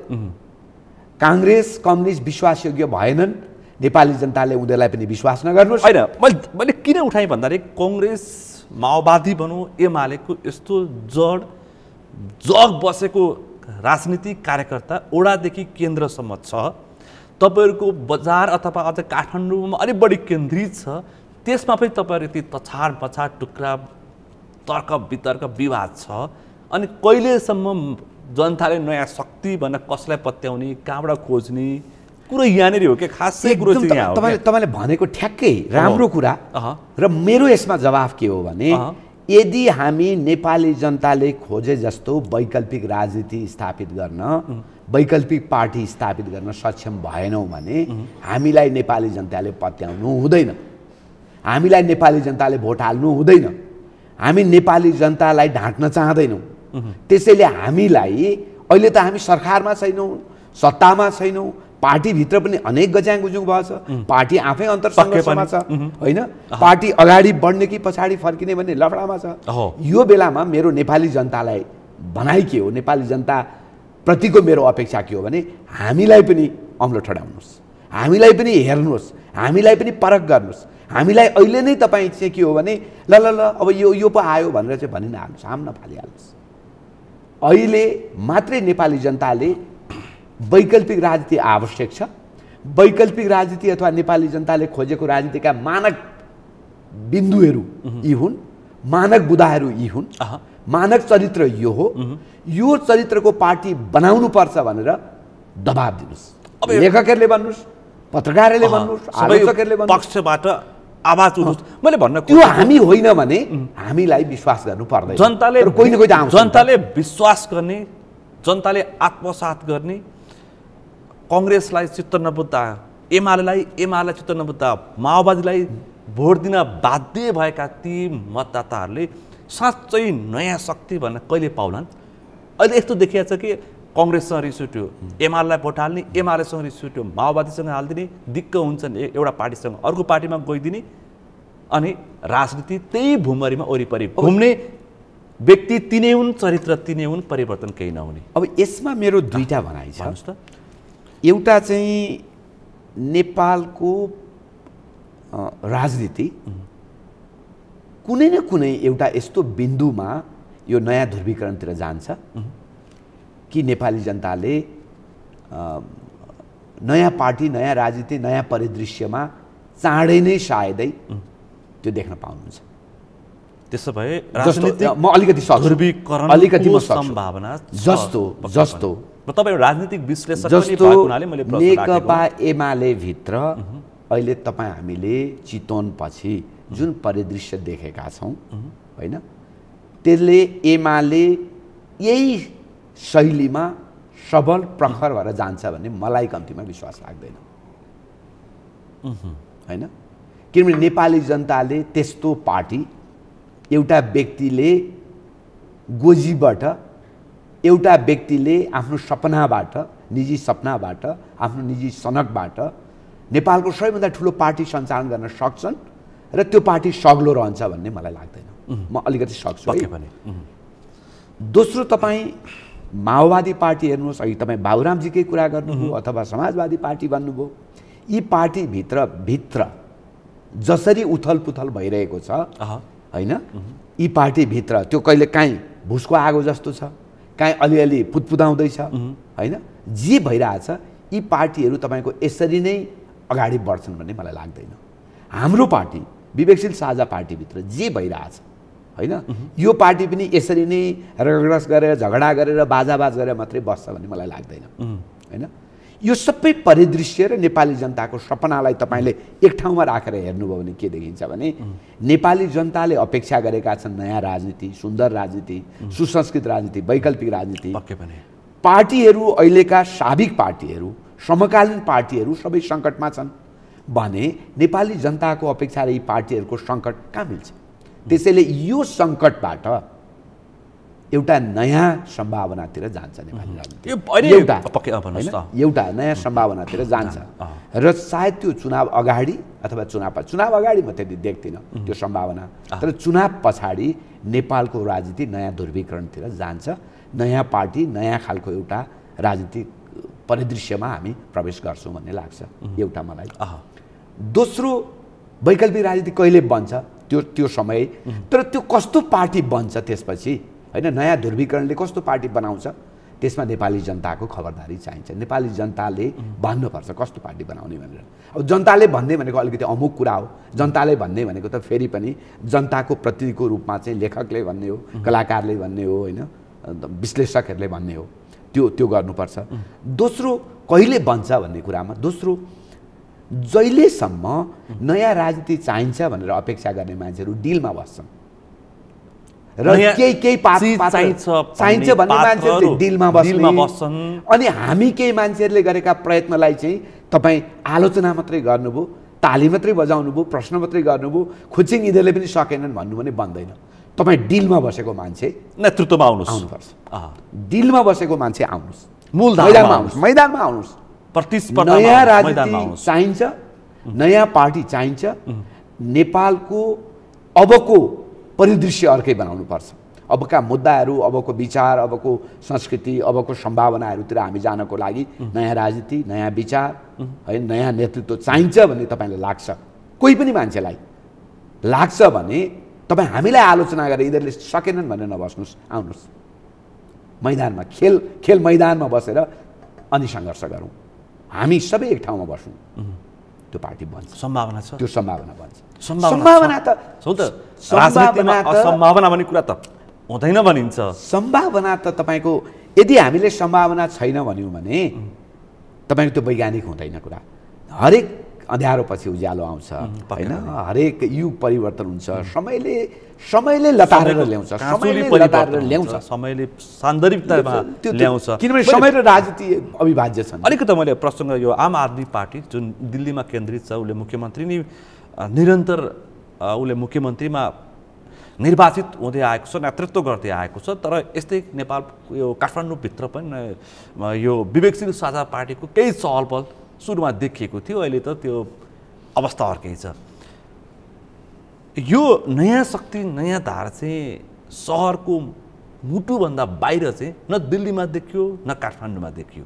काङ्ग्रेस कम्युनिस्ट विश्वासयोग्य भएनन्, नेपाली जनताले उनीहरूलाई पनि विश्वास नगर्नुहोस्। होइन, मैले किन उठाएँ भन्दाखेरि कङ्ग्रेस, माओवादी भनौँ, एमालेको यस्तो जग बसेको राजनीतिक कार्यकर्ता ओडादेखि केन्द्रसम्म छ। तपाईँहरूको बजार अथवा अझ काठमाडौँमा अलिक बढी केन्द्रित छ, त्यसमा पनि तपाईँहरू यति तछाड पछाड, टुक्रा, तर्क वितर्क, विवाद छ। अनि कहिलेसम्म जनताले नयाँ शक्ति भनेर कसलाई पत्याउने, कहाँबाट खोज्ने कुरो यहाँनिर हो कि खासै कुरो चाहिँ यहाँ हो। तपाईँले भनेको ठ्याक्कै राम्रो कुरा। र मेरो यसमा जवाफ के हो भने, यदि हामी नेपाली जनताले खोजे जस्तो वैकल्पिक राजनीति स्थापित गर्न, वैकल्पिक पार्टी स्थापित गर्न सक्षम भएनौँ भने हामीलाई नेपाली जनताले पत्याउनु हुँदैन, हामीलाई नेपाली जनताले भोट हाल्नु हुँदैन, हामी नेपाली जनतालाई ढाँट्न चाहँदैनौँ। त्यसैले हामीलाई अहिले त हामी सरकारमा छैनौँ, सत्तामा छैनौँ, पार्टीभित्र पनि अनेक गज्याङ गुजुङ भएछ, पार्टी आफै अन्तरसङ्घर्षमा छ, होइन? पार्टी अगाडि बढ्ने कि पछाडि फर्किने भन्ने लफडामा छ। यो बेलामा मेरो नेपाली जनतालाई भनाइ के हो, नेपाली जनता प्रतिको मेरो अपेक्षा के हो भने, हामीलाई पनि अम्लो ठडाउनुहोस्, हामीलाई पनि हेर्नुहोस्, हामीलाई पनि परख गर्नुहोस्, हामीलाई अहिले नै तपाईँ चाहिँ के हो भने ल ल ल अब यो पो आयो भनेर चाहिँ भनि नहाल्नुहोस्, हाम नफालिहाल्नुहोस्। अहिले मात्रै नेपाली जनताले वैकल्पिक राजनीति आवश्यक छ, वैकल्पिक राजनीति अथवा नेपाली जनताले खोजेको राजनीतिका मानक बिन्दुहरू यी हुन्, मानक बुदाहरू यी हुन्, मानक चरित्र यो हो, यो चरित्रको पार्टी बनाउनु पर्छ भनेर दबाब दिनुहोस्। लेखकहरूले भन्नुहोस्, पत्रकारहरूले भन्नुहोस्, आलोचकहरूले भन्नुहोस्, पक्षबाट आवाज उठोस्। मैले भन्न त्यो हामी होइन भने हामीलाई विश्वास गर्नु पर्दैन। जनताले कोही न कोही त आउँछ, जनताले विश्वास गर्ने, जनताले आत्मसात गर्ने, कङ्ग्रेसलाई चित्त नबुझ्दा एमालेलाई चित्त नबुझ्दा माओवादीलाई भोट दिन बाध्य भएका ती मतदाताहरूले साँच्चै नयाँ शक्ति भन्न कहिले पाउलान्? अहिले यस्तो देखिया छ कि कङ्ग्रेससँग रिस उठ्यो, एमालेलाई भोट हाल्ने, एमालेसँग रिस उठ्यो, माओवादीसँग हालिदिने, दिक्क हुन्छन् एउटा पार्टीसँग अर्को पार्टीमा गइदिने, अनि राजनीति त्यही भुमरीमा वरिपरि घुम्ने, व्यक्ति तिनै हुन्, चरित्र तिनै हुन्, परिवर्तन केही नहुने। अब यसमा मेरो दुईटा भनाइ छ। भन्नुहोस् त। एउटा चाहिँ नेपालको राजनीति कुनै न कुनै एउटा यस्तो बिन्दुमा यो नयाँ ध्रुवीकरणतिर जान्छ कि नेपाली जनताले नयाँ पार्टी, नयाँ राजनीति, नयाँ परिदृश्यमा चाँडै नै सायदै त्यो देख्न पाउनुहुन्छ। त्यसो भए राजनीतिक म अलिकति ध्रुवीकरणको सम्भावना जस्तो तपाईँ राजनीतिक विश्लेषक पनि भएको हुनाले मैले प्रश्न राखेको। नेकपा एमाले भित्र अहिले तपाईँ हामीले चितवनपछि जुन परिदृश्य देखेका छौँ होइन, त्यसले एमाले यही शैलीमा सबल प्रखर भएर जान्छ भन्ने मलाई कम्तीमा विश्वास लाग्दैन होइन। किनभने नेपाली जनताले त्यस्तो पार्टी, एउटा व्यक्तिले गोजीबाट, एउटा व्यक्तिले आफ्नो सपनाबाट, निजी सपनाबाट, आफ्नो निजी सनकबाट नेपालको सबैभन्दा ठुलो पार्टी सञ्चालन गर्न सक्छन् र त्यो पार्टी सग्लो रहन्छ भन्ने मलाई लाग्दैन। म अलिकति सक्छु है भने। दोस्रो, तपाईँ माओवादी पार्टी हेर्नुहोस्, अघि तपाईँ बाबुरामजीकै कुरा गर्नुभयो अथवा समाजवादी पार्टी भन्नुभयो, यी पार्टीभित्र जसरी उथल पुथल भइरहेको छ होइन, यी पार्टीभित्र त्यो कहिले काहीँ भुसको आगो जस्तो छ, काहीँ अलिअलि पुतपुदाउँदैछ होइन, जे भइरहेछ यी पार्टीहरू तपाईँको यसरी नै अगाडि बढ्छन् भन्ने मलाई लाग्दैन। हाम्रो पार्टी विवेकशील साझा पार्टीभित्र जे भइरहेछ होइन, यो पार्टी पनि यसरी नै रगडस गरेर, झगडा गरेर, बाजाबाज गरेर मात्रै बस्छ भन्ने मलाई लाग्दैन होइन। यो सबै परिदृश्य र नेपाली जनताको सपनालाई तपाईँले एक ठाउँमा राखेर हेर्नुभयो भने के देखिन्छ भने नेपाली जनताले अपेक्षा गरेका छन् नयाँ राजनीति, सुन्दर राजनीति, सुसंस्कृत राजनीति, वैकल्पिक राजनीति। पार्टीहरू अहिलेका साबिक पार्टीहरू, समकालीन पार्टीहरू सबै सङ्कटमा छन् भने नेपाली जनताको अपेक्षा र यी पार्टीहरूको सङ्कट कहाँ मिल्छ? त्यसैले यो सङ्कटबाट एउटा नयाँ सम्भावनातिर जान्छ नेपाली राजनीति, एउटा नयाँ सम्भावनातिर जान्छ र सायद त्यो चुनाव अगाडि अथवा चुनाव अगाडि म त्यति देख्दिनँ त्यो सम्भावना, तर चुनाव पछाडि नेपालको राजनीति नयाँ ध्रुवीकरणतिर जान्छ। नयाँ पार्टी, नयाँ खालको एउटा राजनीतिक परिदृश्यमा हामी प्रवेश गर्छौँ भन्ने लाग्छ एउटा मलाई। दोस्रो, वैकल्पिक राजनीति कहिले बन्छ त्यो समय, तर त्यो कस्तो पार्टी बन्छ त्यसपछि होइन, नयाँ ध्रुवीकरणले कस्तो पार्टी बनाउँछ त्यसमा नेपाली जनताको खबरदारी चाहिन्छ। नेपाली जनताले भन्नुपर्छ कस्तो पार्टी बनाउने भनेर। अब जनताले भन्ने भनेको अलिकति अमुक कुरा हो, जनताले भन्ने भनेको त फेरि पनि जनताको प्रतिनिधिको रूपमा चाहिँ लेखकले भन्ने हो, कलाकारले भन्ने हो होइन, विश्लेषकहरूले भन्ने हो, त्यो गर्नुपर्छ। दोस्रो, कहिले बन्छ भन्ने कुरामा दोस्रो, जहिलेसम्म नयाँ राजनीति चाहिन्छ भनेर अपेक्षा गर्ने मान्छेहरू डिलमा बस्छन् र केही चाहिन्छ भन्ने मान्छेहरू डिलमा बस्छन्, अनि हामी केही मान्छेहरूले गरेका प्रयत्नलाई चाहिँ तपाईँ आलोचना मात्रै गर्नुभयो, ताली मात्रै बजाउनु भयो, प्रश्न मात्रै गर्नुभयो, खुच्चिङ यिनीहरूले पनि सकेनन् भन्नु भने बन्दैन। तपाईँ डिलमा बसेको मान्छे नेतृत्वमा आउनुपर्छ, डिलमा बसेको मान्छे आउनुहोस्, मैदानमा आउनुहोस्। नयाँ राजनीति चाहिन्छ, नयाँ पार्टी चाहिन्छ, नेपालको अबको परिदृश्य अर्कै बनाउनुपर्छ। अबका मुद्दाहरू, अबको विचार, अबको संस्कृति, अबको सम्भावनाहरूतिर हामी जानको लागि नयाँ राजनीति, नयाँ विचार है, नयाँ नेतृत्व चाहिन्छ भन्ने तपाईँलाई लाग्छ, कोही पनि मान्छेलाई लाग्छ भने तपाईँ हामीलाई आलोचना गरेर यिनीहरूले सकेनन् भनेर नबस्नुहोस्, आउनुहोस् मैदानमा, खेल मैदानमा बसेर अनि सङ्घर्ष गरौँ। हामी सबै एक ठाउँमा बसौँ, त्यो पार्टी बन्छ, सम्भावना छ, त्यो सम्भावना बन्छ। सम्भावना भन्ने कुरा त हुँदैन भनिन्छ। सम्भावना त तपाईँको यदि हामीले सम्भावना छैन भन्यौँ भने तपाईँको त्यो वैज्ञानिक हुँदैन कुरा। हरेक अँध्यारो पछि उज्यालो आउँछ होइन, हरेक युग परिवर्तन हुन्छ, समयले लतारेर ल्याउँछ, समयले सान्दर्भिकतामा ल्याउँछ, किनभने समय र राजनीति अविभाज्य छन्। अलिकति मैले प्रसङ्ग यो आम आदमी पार्टी जुन दिल्लीमा केन्द्रित छ, उसले मुख्यमन्त्री नै निरन्तर उसले मुख्यमन्त्रीमा निर्वाचित हुँदै आएको छ, नेतृत्व गर्दै आएको छ। तर यस्तै नेपाल यो काठमाडौँभित्र पनि यो विवेकशील साझा पार्टीको केही चहलपहल सुरुमा देखिएको थियो, अहिले त त्यो अवस्था अर्कै छ। यो नयाँ शक्ति नयाँ धार चाहिँ सहरको मुटुभन्दा बाहिर चाहिँ न दिल्लीमा देखियो न काठमाडौँमा देखियो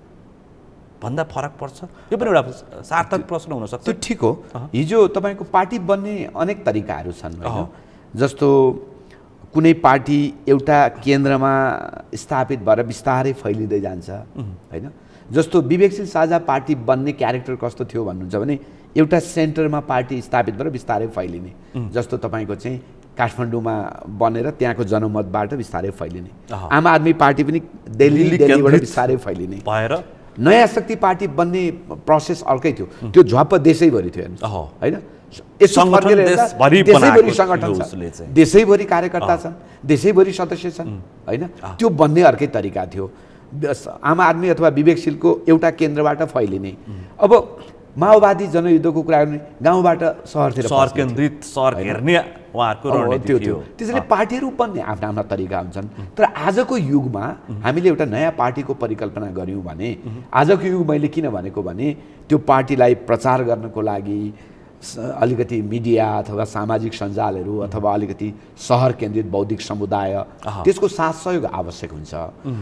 भन्दा फरक पर्छ। यो पनि एउटा सार्थक प्रश्न हुनसक्छ। त्यो ठिक हो। हिजो तपाईँको पार्टी बन्ने अनेक तरिकाहरू छन् होइन, जस्तो कुनै पार्टी एउटा केन्द्रमा स्थापित भएर बिस्तारै फैलिँदै जान्छ होइन। जस्तो विवेकशील साझा पार्टी बन्ने क्यारेक्टर कस्तो थियो भन्नुहुन्छ भने एउटा सेन्टरमा पार्टी स्थापित भएर बिस्तारै फैलिने, जस्तो तपाईँको चाहिँ काठमाडौँमा बनेर त्यहाँको जनमतबाट बिस्तारै फैलिने। आम आदमी पार्टी पनि दिल्लीबाट बिस्तारै फैलिने भएर नयाँ शक्ति पार्टी बन्ने प्रोसेस अर्कै थियो। त्यो झ्वाप्प देशैभरि थियो होइन, देशैभरि सङ्गठन छ, देशैभरि कार्यकर्ता छन्, देशैभरि सदस्य छन् होइन। त्यो बन्ने अर्कै तरिका थियो। आम आदमी अथवा विवेकशीलको एउटा केन्द्रबाट फैलिने। अब माओवादी जनयुद्धको कुरा गर्ने गाउँबाट सहरतिर सहर केन्द्रित सहर घेर्ने उहाँहरूको रणनीति थियो। त्यसैले पार्टीहरू बन्ने आफ्ना आफ्ना तरिका हुन्छन्। तर आजको युगमा हामीले एउटा नयाँ पार्टीको परिकल्पना गऱ्यौँ भने, आजको युग मैले किन भनेको भने त्यो पार्टीलाई प्रचार गर्नको लागि अलिकति मिडिया अथवा सामाजिक सञ्जालहरू अथवा अलिकति सहर केन्द्रित बौद्धिक समुदाय त्यसको साथ सहयोग आवश्यक हुन्छ।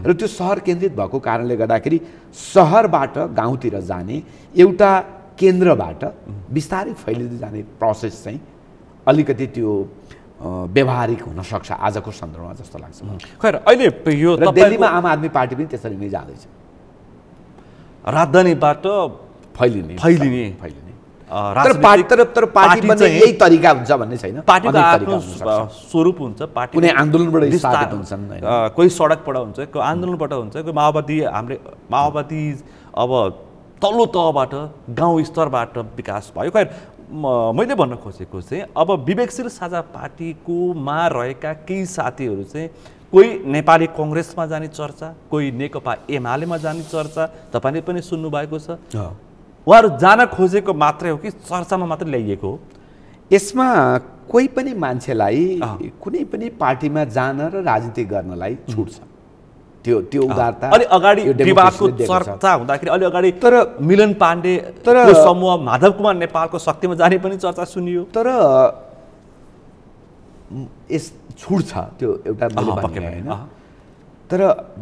र त्यो सहर केन्द्रित भएको कारणले गर्दाखेरि सहरबाट गाउँतिर जाने एउटा केन्द्रबाट बिस्तारै फैलिँदै जाने प्रोसेस चाहिँ अलिकति त्यो व्यवहारिक हुनसक्छ आजको सन्दर्भमा जस्तो लाग्छ। खैर अहिले यो दिल्लीमा आम आदमी पार्टी पनि त्यसरी नै जाँदैछ, राजधानीबाट फैलिने तर पार्टी बन्ने यही तरिका हुन्छ भन्ने छैन। पार्टीको आफ्नो स्वरूप हुन्छ, पार्टी कुनै आन्दोलनबाट स्थापित हुन्छन्, कोही सडकबाट हुन्छ, कोही आन्दोलनबाट हुन्छ, कोही माओवादी अब तल्लो तहबाट गाउँ स्तरबाट विकास भयो। खैर मैले भन्न खोजेको चाहिँ अब विवेकशील साझा पार्टीकोमा रहेका केही साथीहरू चाहिँ कोही नेपाली कङ्ग्रेसमा जाने चर्चा, कोही नेकपा एमालेमा जाने चर्चा तपाईँले पनि सुन्नुभएको छ। उहाँहरू जान खोजेको मात्रै हो कि चर्चामा मात्रै ल्याइएको हो? यसमा कोही पनि मान्छेलाई कुनै पनि पार्टीमा जान र राजनीति गर्नलाई छुट छ। त्यो उदारता अलि अगाडि विवादको चर्चा हुँदाखेरि अलि अगाडि तर मिलन पाण्डे समूह माधव कुमार नेपालको शक्तिमा जाने पनि चर्चा सुनियो। तर यस छुट छ त्यो एउटा होइन। तर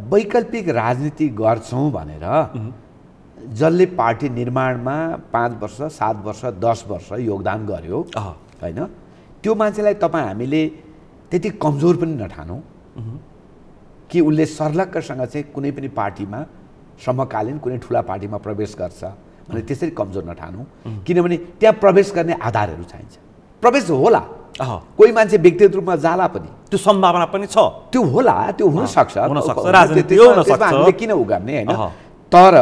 वैकल्पिक राजनीति गर्छौँ भनेर जसले पार्टी निर्माणमा 5 वर्ष 7 वर्ष 10 वर्ष योगदान गर्यो होइन, त्यो मान्छेलाई हामीले त्यति कमजोर पनि नठानौँ कि उसले सर्लक्कसँग चाहिँ कुनै पनि पार्टीमा समकालीन कुनै ठुला पार्टीमा प्रवेश गर्छ भने त्यसरी कमजोर नठानौँ। किनभने त्यहाँ प्रवेश गर्ने आधारहरू चाहिन्छ। प्रवेश होला, कोही मान्छे व्यक्तिगत रूपमा जाला पनि, त्यो सम्भावना पनि छ, त्यो होला, त्यो हुनसक्छ, हामीले किन उगार्ने होइन। तर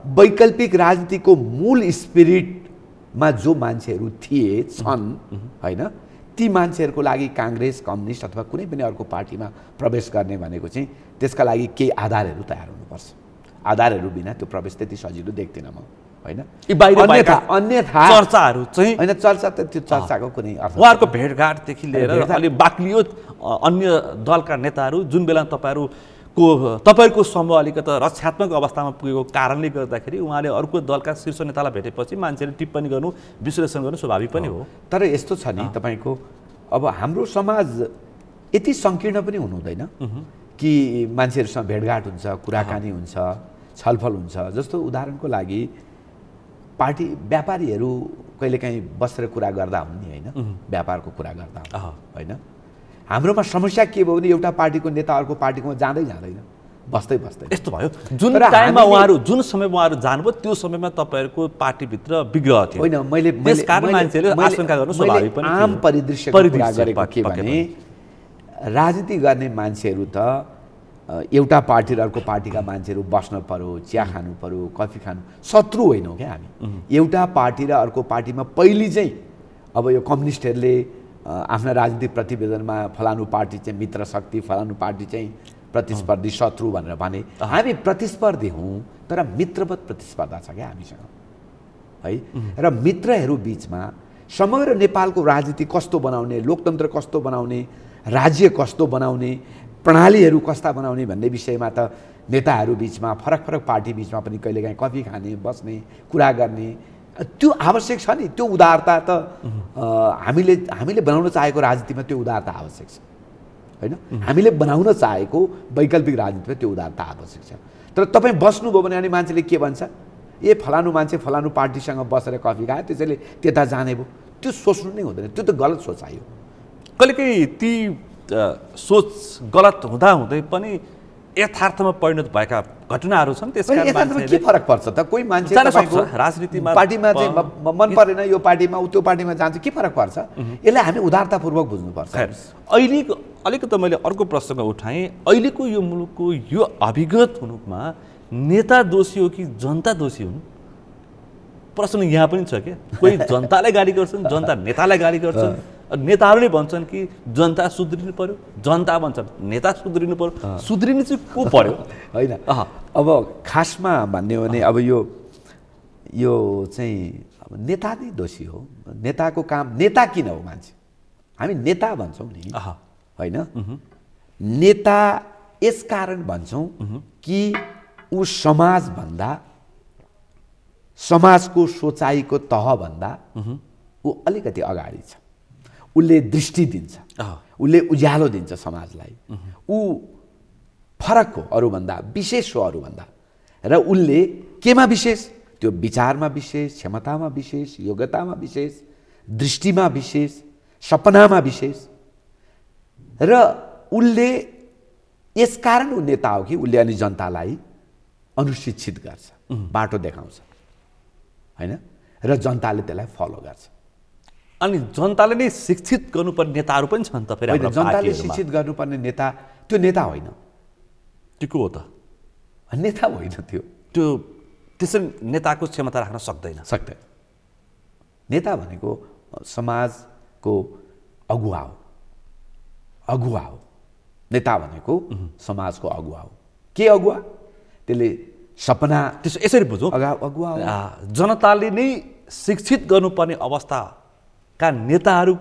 वैकल्पिक राजनीतिको मूल स्पिरिटमा जो मान्छेहरू थिए छन् होइन, ती मान्छेहरूको लागि काङ्ग्रेस कम्युनिस्ट अथवा कुनै पनि अर्को पार्टीमा प्रवेश गर्ने भनेको चाहिँ त्यसका लागि केही आधारहरू तयार हुनुपर्छ। आधारहरू बिना त्यो प्रवेश त्यति सजिलो देख्दिनँ म होइन। अन्यथा चर्चाहरू चाहिँ होइन, चर्चा त त्यो चर्चाको कुनै अर्थ, उहाँहरूको भेटघाटदेखि लिएर अलि बाक्लियो अन्य दलका नेताहरू जुन बेला तपाईँहरूको समूह अलिकति रक्षात्मक अवस्थामा पुगेको कारणले गर्दाखेरि उहाँले अर्को दलका शीर्ष नेतालाई भेटेपछि मान्छेले टिप्पणी गर्नु विश्लेषण गर्नु स्वाभाविक पनि हो। तर यस्तो छ नि तपाईँको, अब हाम्रो समाज यति सङ्कीर्ण पनि हुनुहुँदैन कि मान्छेहरूसँग भेटघाट हुन्छ, कुराकानी हुन्छ, छलफल हुन्छ। जस्तो उदाहरणको लागि पार्टी व्यापारीहरू कहिलेकाहीँ बसेर कुरा गर्दा हुन् नि होइन, व्यापारको कुरा गर्दा होइन। हाम्रोमा समस्या के भयो भने एउटा पार्टीको नेता अर्को पार्टीकोमा जाँदैन, बस्दै यस्तो भयो। जुन टाइममा उहाँहरू जुन समयमा उहाँहरू जानुभयो त्यो समयमा तपाईँहरूको पार्टीभित्र विग्रह थियो होइन। मैले आशंका गर्नु स्वाभाविक पनि आम परिदृश्यको कुरा गरेको के भने राजनीति गर्ने मान्छेहरू त एउटा पार्टी र अर्को पार्टीका मान्छेहरू बस्न पर्यो, चिया खानु पर्यो, कफी खानु, शत्रु होइनौँ क्या हामी। एउटा पार्टी र अर्को पार्टीमा पहिले चाहिँ अब यो कम्युनिस्टहरूले आफ्ना राजनीतिक प्रतिवेदनमा फलानु पार्टी चाहिँ मित्र शक्ति, फलानु पार्टी चाहिँ प्रतिस्पर्धी शत्रु भनेर भने। हामी प्रतिस्पर्धी हौँ तर मित्रवत प्रतिस्पर्धा छ क्या हामीसँग है। र मित्रहरू बिचमा समग्र नेपालको राजनीति कस्तो बनाउने, लोकतन्त्र कस्तो बनाउने, राज्य कस्तो बनाउने, प्रणालीहरू कस्ता बनाउने भन्ने विषयमा त नेताहरू बिचमा, फरक फरक पार्टी बिचमा पनि कहिलेकाहीँ कफी खाने, बस्ने, कुरा गर्ने त्यो आवश्यक छ नि। त्यो उदारता त हामीले बनाउन चाहेको राजनीतिमा त्यो उदारता आवश्यक छ होइन। हामीले बनाउन चाहेको वैकल्पिक राजनीतिमा त्यो उदारता आवश्यक छ। तर तपाईँ बस्नुभयो भने अनि मान्छेले के भन्छ, ए फलानु मान्छे फलानु पार्टीसँग बसेर कफी खायो त्यसैले त्यता जाने भयो, त्यो सोच्नु नै हुँदैन। त्यो त गलत सोचाइ हो। कहिलेकाहीँ ती सोच गलत हुँदै पनि यथार्थमा परिणत भएका घटनाहरू छन्। त्यसकारण के फरक पर्छ त? कोही मान्छे राजनीतिमा पार्टीमा चाहिँ मन परेन, यो पार्टीमा त्यो पार्टीमा जान्छ, के फरक पर्छ? यसलाई हामी उदारतापूर्वक बुझ्नुपर्छ। अहिलेको अलिकति मैले अर्को प्रसङ्ग उठाएँ, अहिलेको यो मुलुकको यो अभिगत हुनुमा नेता दोषी हो कि जनता दोषी हुन्? प्रश्न यहाँ पनि छ क्या। कोही जनतालाई गाली गर्छन्, जनता नेतालाई गाली गर्छन्। नेताहरूले भन्छन् कि जनता सुध्रिनु पर्यो, जनता भन्छन् नेता सुध्रिनु पर्यो। सुध्रिनु चाहिँ को पर्यो होइन? अब खासमा भन्ने हो भने अब यो चाहिँ अब नेता नै दोषी हो। नेताको काम, नेता किन हो मान्छे? हामी नेता भन्छौँ नि होइन। नेता यसकारण भन्छौँ कि ऊ समाजभन्दा, समाजको सोचाइको तहभन्दा ऊ अलिकति अगाडि छ। उसले दृष्टि दिन्छ, उसले उज्यालो दिन्छ समाजलाई। ऊ फरक हो अरूभन्दा, विशेष हो अरूभन्दा। र उसले केमा विशेष? त्यो विचारमा विशेष, क्षमतामा विशेष, योग्यतामा विशेष, दृष्टिमा विशेष, सपनामा विशेष। र उसले यसकारण ऊ नेता हो कि उसले अनि जनतालाई अनुशिक्षित गर्छ, बाटो देखाउँछ होइन। र जनताले त्यसलाई फलो गर्छ। अनि जनताले नै शिक्षित गर्नुपर्ने नेताहरू पनि छन् त फेरि? जनताले शिक्षित गर्नुपर्ने नेता त्यो नेता होइन। त्यो को हो त? नेता होइन त्यो। त्यसरी नेताको क्षमता राख्न सक्दैन। नेता भनेको समाजको अगुवा हो। अगुवा हो नेता भनेको, समाजको अगुवा हो। के अगुवा? त्यसले सपना, त्यसो यसरी बुझौँ, अगुवा हो। जनताले नै शिक्षित गर्नुपर्ने अवस्थाका नेताहरू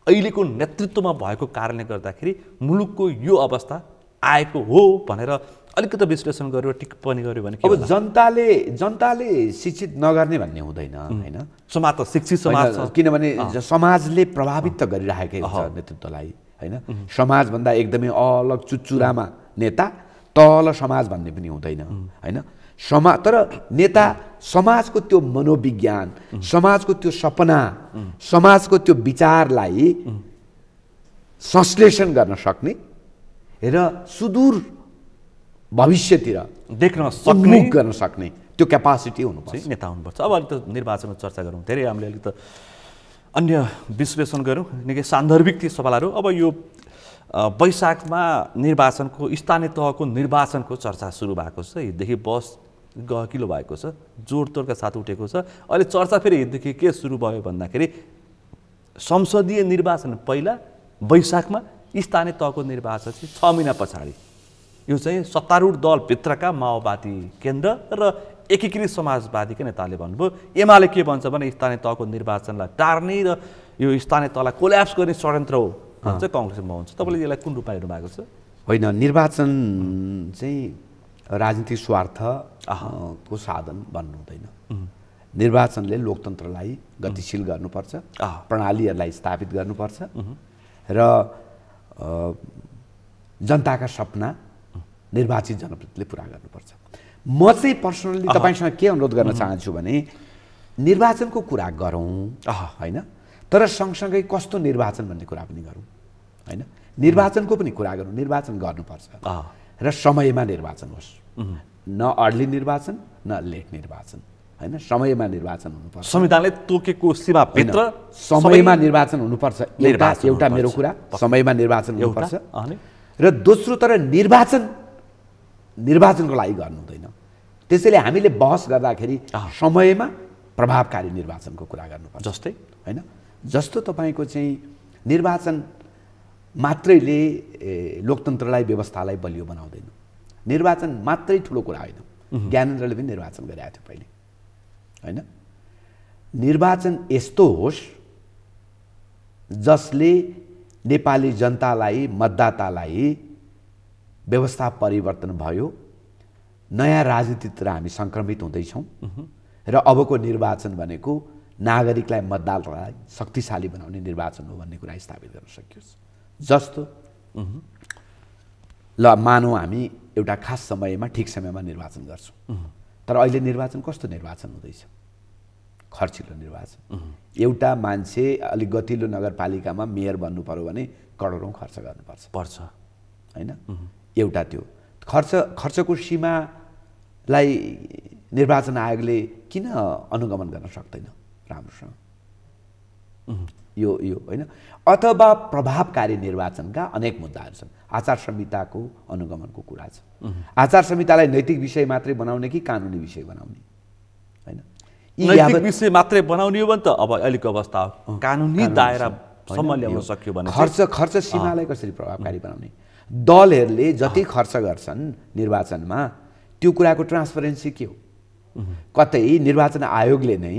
अहिलेको नेतृत्वमा भएको कारणले गर्दाखेरि मुलुकको यो अवस्था आएको हो भनेर अलिकति विश्लेषण गरेर टिप्पणी गर्यो भने अब जनताले शिक्षित नगर्ने भन्ने हुँदैन होइन। समाज त शिक्षित समाज छ, किनभने समाजले प्रभावित त गरिरहेकै हुन्छ नेतृत्वलाई होइन। समाजभन्दा एकदमै अलग चुचुरामा नेता, तल समाज भन्ने पनि हुँदैन होइन। तर नेता समाजको त्यो मनोविज्ञान, समाजको त्यो सपना, समाजको त्यो विचारलाई संश्लेषण गर्न सक्ने र सुदूर भविष्यतिर देख्न गर्न सक्ने त्यो क्यापासिटी हुनुपर्छ, नेता हुनुपर्छ। अब अलिक त निर्वाचनको चर्चा गरौँ। धेरै हामीले अलिक त अन्य विश्लेषण गरौँ, निकै सान्दर्भिक ती सवालहरू। अब यो वैशाखमा निर्वाचनको, स्थानीय तहको निर्वाचनको चर्चा सुरु भएको छ। हिजोदेखि बस गहकिलो भएको छ, जोडतोडका साथ उठेको छ। अहिले चर्चा फेरि हिजोदेखि के सुरु भयो भन्दाखेरि संसदीय निर्वाचन पहिला, वैशाखमा स्थानीय तहको निर्वाचन चाहिँ 6 महिना पछाडि। यो चाहिँ सत्तारूढ दलभित्रका माओवादी केन्द्र र एकीकृत समाजवादीका नेताले भन्नुभयो। एमाले के भन्छ भने स्थानीय तहको निर्वाचनलाई टार्ने र यो स्थानीय तहलाई कोल्याप्स गर्ने षड्यन्त्र हो भन्छ, कङ्ग्रेसमा हुन्छ। तपाईँले यसलाई कुन रूपमा हेर्नु भएको छ? होइन, निर्वाचन चाहिँ राजनीतिक स्वार्थको साधन भन्नु हुँदैन। निर्वाचनले लोकतन्त्रलाई गतिशील गर्नुपर्छ, प्रणालीहरूलाई स्थापित गर्नुपर्छ र जनताका सपना निर्वाचित जनप्रतिनिधिले पुरा गर्नुपर्छ। म चाहिँ पर्सनली तपाईँसँग के अनुरोध गर्न चाहन्छु भने निर्वाचनको कुरा गरौँ होइन, तर सँगसँगै कस्तो निर्वाचन भन्ने कुरा पनि गरौँ होइन। निर्वाचनको पनि कुरा गरौँ, निर्वाचन गर्नुपर्छ र समयमा निर्वाचन होस्, न अर्ली निर्वाचन न लेट निर्वाचन होइन। समयमा निर्वाचन हुनुपर्छ, संविधानले तोकेको सीमाभित्र समयमा निर्वाचन हुनुपर्छ। एउटा मेरो कुरा, समयमा निर्वाचन हुनुपर्छ। र दोस्रो, तर निर्वाचनको लागि गर्नु हुँदैन। त्यसैले हामीले बहस गर्दाखेरि समयमा प्रभावकारी निर्वाचनको कुरा गर्नुपर्छ। जस्तै होइन, जस्तो तपाईँको चाहिँ निर्वाचन मात्रैले लोकतन्त्रलाई, व्यवस्थालाई बलियो बनाउँदैन। निर्वाचन मात्रै ठुलो कुरा होइन। ज्ञानेन्द्रले पनि निर्वाचन गरेका थियो पहिले होइन। निर्वाचन यस्तो होस् जसले नेपाली जनतालाई मतदातालाई व्यवस्था परिवर्तन भयो, नयाँ राजनीतितिर हामी सङ्क्रमित हुँदैछौँ र अबको निर्वाचन भनेको नागरिकलाई मतदातालाई शक्तिशाली बनाउने निर्वाचन हो भन्ने कुरा स्थापित गर्न सकियोस्। जस्तो ल मानौँ हामी एउटा खास समयमा ठिक समयमा निर्वाचन गर्छौँ, तर अहिले निर्वाचन कस्तो निर्वाचन हुँदैछ? खर्चिलो निर्वाचन। एउटा मान्छे अलिक गतिलो नगरपालिकामा मेयर बन्नु पर्यो भने करोडौँ खर्च गर्नुपर्छ हैन? एउटा त्यो खर्चको सीमालाई निर्वाचन आयोगले किन अनुगमन गर्न सक्दैन राम्रोसँग? यो हैन? अथवा प्रभावकारी निर्वाचनका अनेक मुद्दाहरू छन्। आचार संहिताको अनुगमनको कुरा छ। आचार संहितालाई नैतिक विषय मात्रै बनाउने कि कानुनी विषय बनाउने हैन? नैतिक विषय मात्रै बनाउने हो भने त अब अहिलेको अवस्था कानुनी दायरासम्म ल्याउन सक्यो भने खर्च सीमालाई कसरी प्रभावकारी बनाउने? दलहरूले जति खर्च गर्छन् निर्वाचनमा त्यो कुराको ट्रान्सपरेन्सी के हो? कतै निर्वाचन आयोगले नै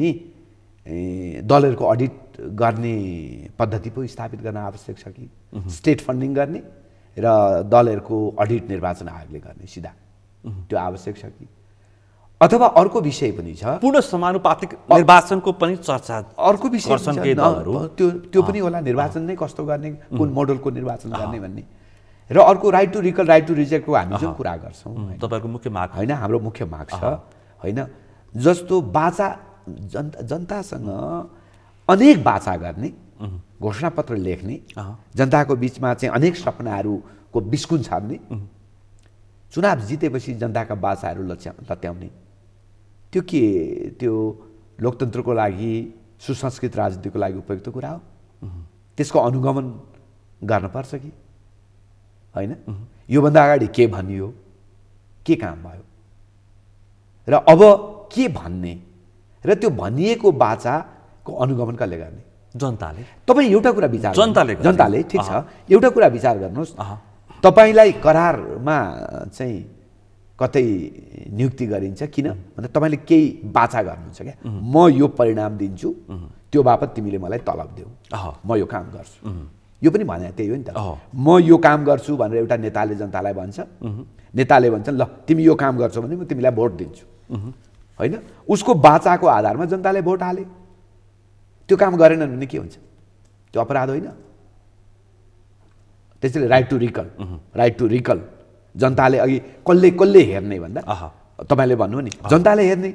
दलहरूको अडिट गर्ने पद्धति पो स्थापित गर्न आवश्यक छ कि? स्टेट फन्डिङ गर्ने र दलहरूको अडिट निर्वाचन आयोगले गर्ने सिधा त्यो आवश्यक छ कि? अथवा अर्को विषय पनि छ, पूर्ण समानुपातिक निर्वाचनको पनि चर्चा अर्को विषय त्यो पनि होला। निर्वाचन नै कस्तो गर्ने, कुन मोडलको निर्वाचन गर्ने भन्ने। र अर्को right to recall, right to रिजेक्टको हामी जुन कुरा गर्छौँ, तपाईँको मुख्य माग होइन? हाम्रो मुख्य माग छ होइन? जस्तो बाचा जनतासँग अनेक बाचा गर्ने, घोषणापत्र लेख्ने, जनताको बिचमा चाहिँ अनेक सपनाहरूको बिस्कुन छाड्ने, चुनाव जितेपछि जनताका बाचाहरू लत्याउने, त्यो के त्यो लोकतन्त्रको लागि, सुसंस्कृत राजनीतिको लागि उपयुक्त कुरा हो? त्यसको अनुगमन गर्नुपर्छ कि होइन? योभन्दा अगाडि के भनियो, के काम भयो र अब के भन्ने, र त्यो भनिएको बाचाको अनुगमन कसले गर्ने? जनताले। तपाईँ एउटा कुरा विचार जनताले ठिक छ, एउटा कुरा विचार गर्नुहोस्। तपाईँलाई करारमा चाहिँ कतै नियुक्ति गरिन्छ किन भन्दा तपाईँले केही बाचा गर्नुहुन्छ क्या? म यो परिणाम दिन्छु, त्यो बापत तिमीले मलाई तलब देऊ, म यो काम गर्छु। यो पनि भने त्यही हो नि त। म यो काम गर्छु भनेर एउटा नेताले जनतालाई भन्छ, नेताले भन्छन् ल तिमी यो काम गर्छौ भने म तिमीलाई भोट दिन्छु होइन? उसको बाचाको आधारमा जनताले भोट हाले, त्यो काम गरेनन् भने के हुन्छ? त्यो अपराध होइन? त्यसैले राइट टु रिकल जनताले अघि कसले हेर्ने भन्दा तपाईँले भन्नु नि जनताले हेर्ने,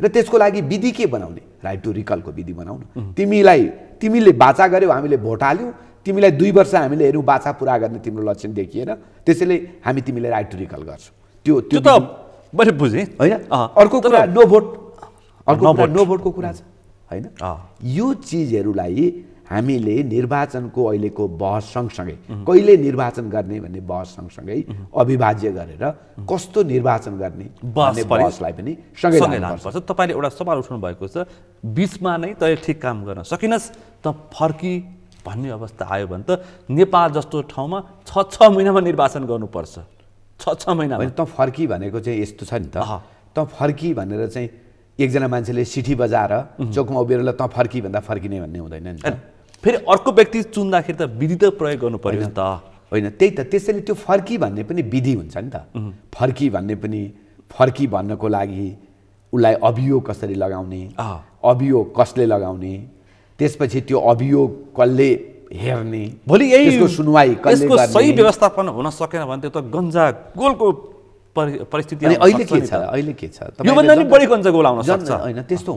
र त्यसको लागि विधि के बनाउने? राइट टु रिकलको विधि बनाउनु। तिमीले बाचा गर्यौ, हामीले भोट हाल्यौँ, तिमीलाई 2 वर्ष हामीले हेऱ्यौँ बाचा पुरा गर्ने तिम्रो लक्षण देखिएन, त्यसैले हामी तिमीलाई राइट टु रिकल गर्छौँ। त्यो त मैले बुझेँ होइन? अर्को कुरा नो भोटको कुरा छ होइन? यो चिजहरूलाई हामीले निर्वाचनको अहिलेको बहस सँगसँगै कहिले निर्वाचन गर्ने भन्ने बहस सँगसँगै अविभाज्य गरेर कस्तो निर्वाचन गर्ने भन्ने बहसलाई पनि सँगै लानुपर्छ। तपाईँले एउटा सवाल उठाउनु भएको छ, बिचमा नै तैँले ठिक काम गर्न सकिनस् त फर्की भन्ने अवस्था आयो भने त नेपाल जस्तो ठाउँमा 6 महिनामा निर्वाचन गर्नुपर्छ। 6 महिना त फर्की भनेको चाहिँ यस्तो छ नि त फर्की भनेर चाहिँ एकजना मान्छेले सिठी बजाएर चोकमा उभिएर ल त फर्की भन्दा फर्किने भन्ने हुँदैन नि त। फेरि अर्को व्यक्ति चुन्दाखेरि त विधि त प्रयोग गर्नु पर्यो नि त होइन? त्यही त, त्यसैले त्यो फर्की भन्ने पनि विधि हुन्छ नि त। फर्की भन्ने पनि फर्की भन्नको लागि उसलाई अभियोग कसरी लगाउने, अभियोग कसले लगाउने, त्यसपछि त्यो अभियोग कसले हेर्ने, भोलि यसको सुनवाई कसले गर्ने, सही व्यवस्थापन हुन सकेन भने त्यो त गन्जागोलको परिस्थिति अहिले के छ योभन्दा नि बढी गन्जागोल आउन सक्छ होइन? त्यस्तो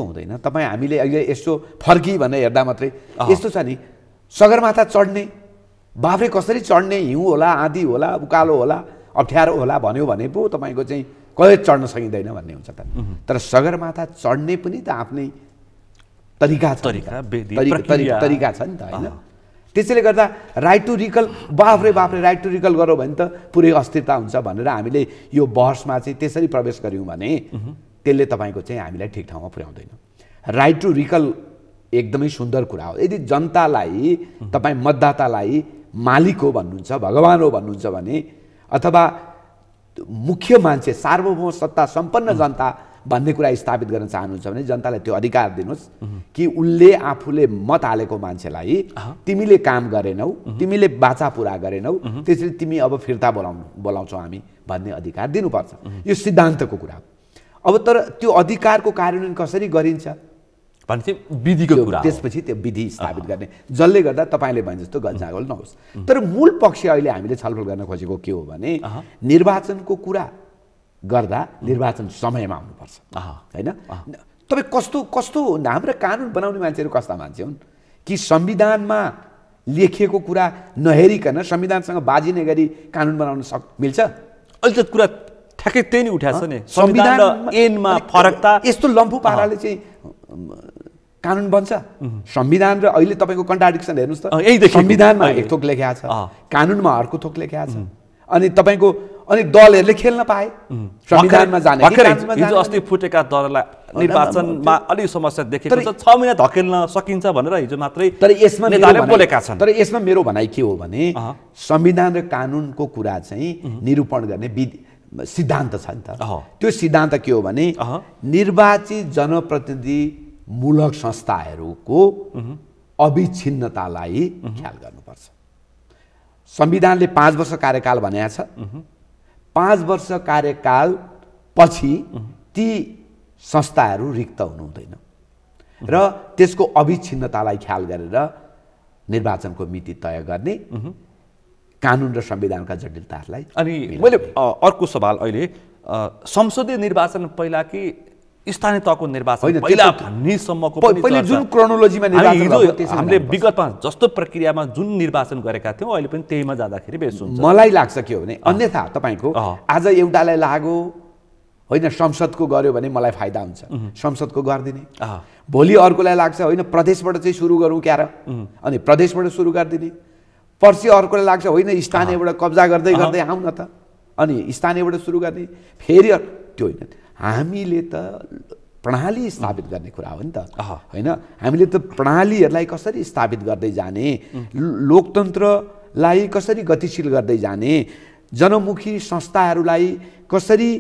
हुँदैन। तपाईँ हामीले अहिले यसो फर्की भनेर हेर्दा मात्रै यस्तो छ नि, सगरमाथा चढ्ने बाफ्रे कसरी चढ्ने, हिउँ होला, आँधी होला, उकालो होला, अप्ठ्यारो होला भन्यो भने पो तपाईँको चाहिँ कहिले चढ्न सकिँदैन भन्ने हुन्छ त। तर सगरमाथा चढ्ने पनि त आफ्नै तरिका छ नि त होइन? त्यसैले गर्दा राइट टु रिकल बाफ्रे राइट टु रिकल गरौँ भने त पुरै अस्थिरता हुन्छ भनेर हामीले यो बहसमा चाहिँ त्यसरी प्रवेश गऱ्यौँ भने त्यसले तपाईँको चाहिँ हामीलाई ठिक ठाउँमा पुर्याउँदैन। राइट टु रिकल एकदमै सुन्दर कुरा हो। यदि जनतालाई तपाईँ मतदातालाई मालिक हो भन्नुहुन्छ, भगवान हो भन्नुहुन्छ भने, अथवा मुख्य मान्छे सार्वभौम सत्ता सम्पन्न जनता भन्ने कुरा स्थापित गर्न चाहनुहुन्छ भने जनतालाई त्यो अधिकार दिनुहोस् कि उसले आफूले मत हालेको मान्छेलाई तिमीले काम गरेनौ, तिमीले बाचा पुरा गरेनौ, त्यसरी तिमी अब फिर्ता बोलाउँछौ हामी भन्ने अधिकार दिनुपर्छ। यो सिद्धान्तको कुरा हो। अब तर त्यो अधिकारको कार्यान्वयन कसरी गरिन्छ भने विधिको कुरा, त्यसपछि त्यो विधि स्थापित गर्ने, जसले गर्दा तपाईँले भने जस्तो गन्जागोल नहोस्। तर मूल पक्ष अहिले हामीले छलफल गर्न खोजेको के हो भने निर्वाचनको कुरा गर्दा निर्वाचन समयमा आउनुपर्छ, होइन? तपाईँ कस्तो हाम्रो कानुन बनाउने मान्छेहरू कस्ता मान्छे हुन् कि संविधानमा लेखिएको कुरा नहेरिकन संविधानसँग बाजिने गरी कानुन बनाउन मिल्छ? अहिले त कुरा ठ्याक्कै त्यही नै उठाएको छ नि, संविधान र ऐनमा फरकता। यस्तो लम्फु पाराले चाहिँ कानुन बन्छ? संविधान र अहिले तपाईँको कन्ट्राडिक्सन हेर्नुहोस् त, संविधानमा एक थोक लेखेको छ, कानुनमा अर्को थोक लेखेको छ। अनि तपाईँको दलहरूले खेल्न पाए संविधानमा जाने। हिजो अस्ति फुटेका दललाई निर्वाचनमा अलि समस्या देखेको छ, 6 महिना धकेल्न सकिन्छ भनेर हिजो मात्रै तर यसमा बोलेका छन्। तर यसमा मेरो भनाइ के हो भने संविधान र कानुनको कुरा चाहिँ निरूपण गर्ने सिद्धान्त छ नि त। त्यो सिद्धान्त के हो भने निर्वाचित जनप्रतिनिधि मूलक संस्थाहरूको अविच्छिन्नतालाई ख्याल गर्नुपर्छ। संविधानले 5 वर्ष कार्यकाल भनेको छ। 5 वर्ष कार्यकाल पछि ती संस्थाहरू रिक्त हुनु हुँदैन र त्यसको अविच्छिन्नतालाई ख्याल गरेर निर्वाचनको मिति तय गर्ने कानुन र संविधानका जटिलताहरूलाई। अनि मैले अर्को सवाल, अहिले संसदीय निर्वाचन पहिला कि स्थानीय तहको निर्वाचन पहिला भन्नेसम्मको पहिले जुन क्रोनोलोजीमा निर्वाचन हामीले विगतमा जस्तो प्रक्रियामा जुन निर्वाचन गरेका थियौँ अहिले पनि त्यहीमा जाँदाखेरि बेस हुन्छ। मलाई लाग्छ के हो भने अन्यथा तपाईँको आज एउटालाई लाग्यो होइन संसदको गर्यो भने मलाई फाइदा हुन्छ, संसदको गरिदिने। भोलि अर्कोलाई लाग्छ होइन प्रदेशबाट चाहिँ सुरु गरौँ क्या र, अनि प्रदेशबाट सुरु गरिदिने। पर्सि अर्कोलाई लाग्छ होइन स्थानीयबाट कब्जा गर्दै गर्दै आउँ न त, अनि स्थानीयबाट सुरु गर्ने। फेरि त्यो होइन, हामीले त प्रणाली स्थापित गर्ने कुरा हो नि त, होइन? हामीले त प्रणालीहरूलाई कसरी स्थापित गर्दै जाने, लोकतन्त्रलाई कसरी गतिशील गर्दै जाने, जनमुखी संस्थाहरूलाई कसरी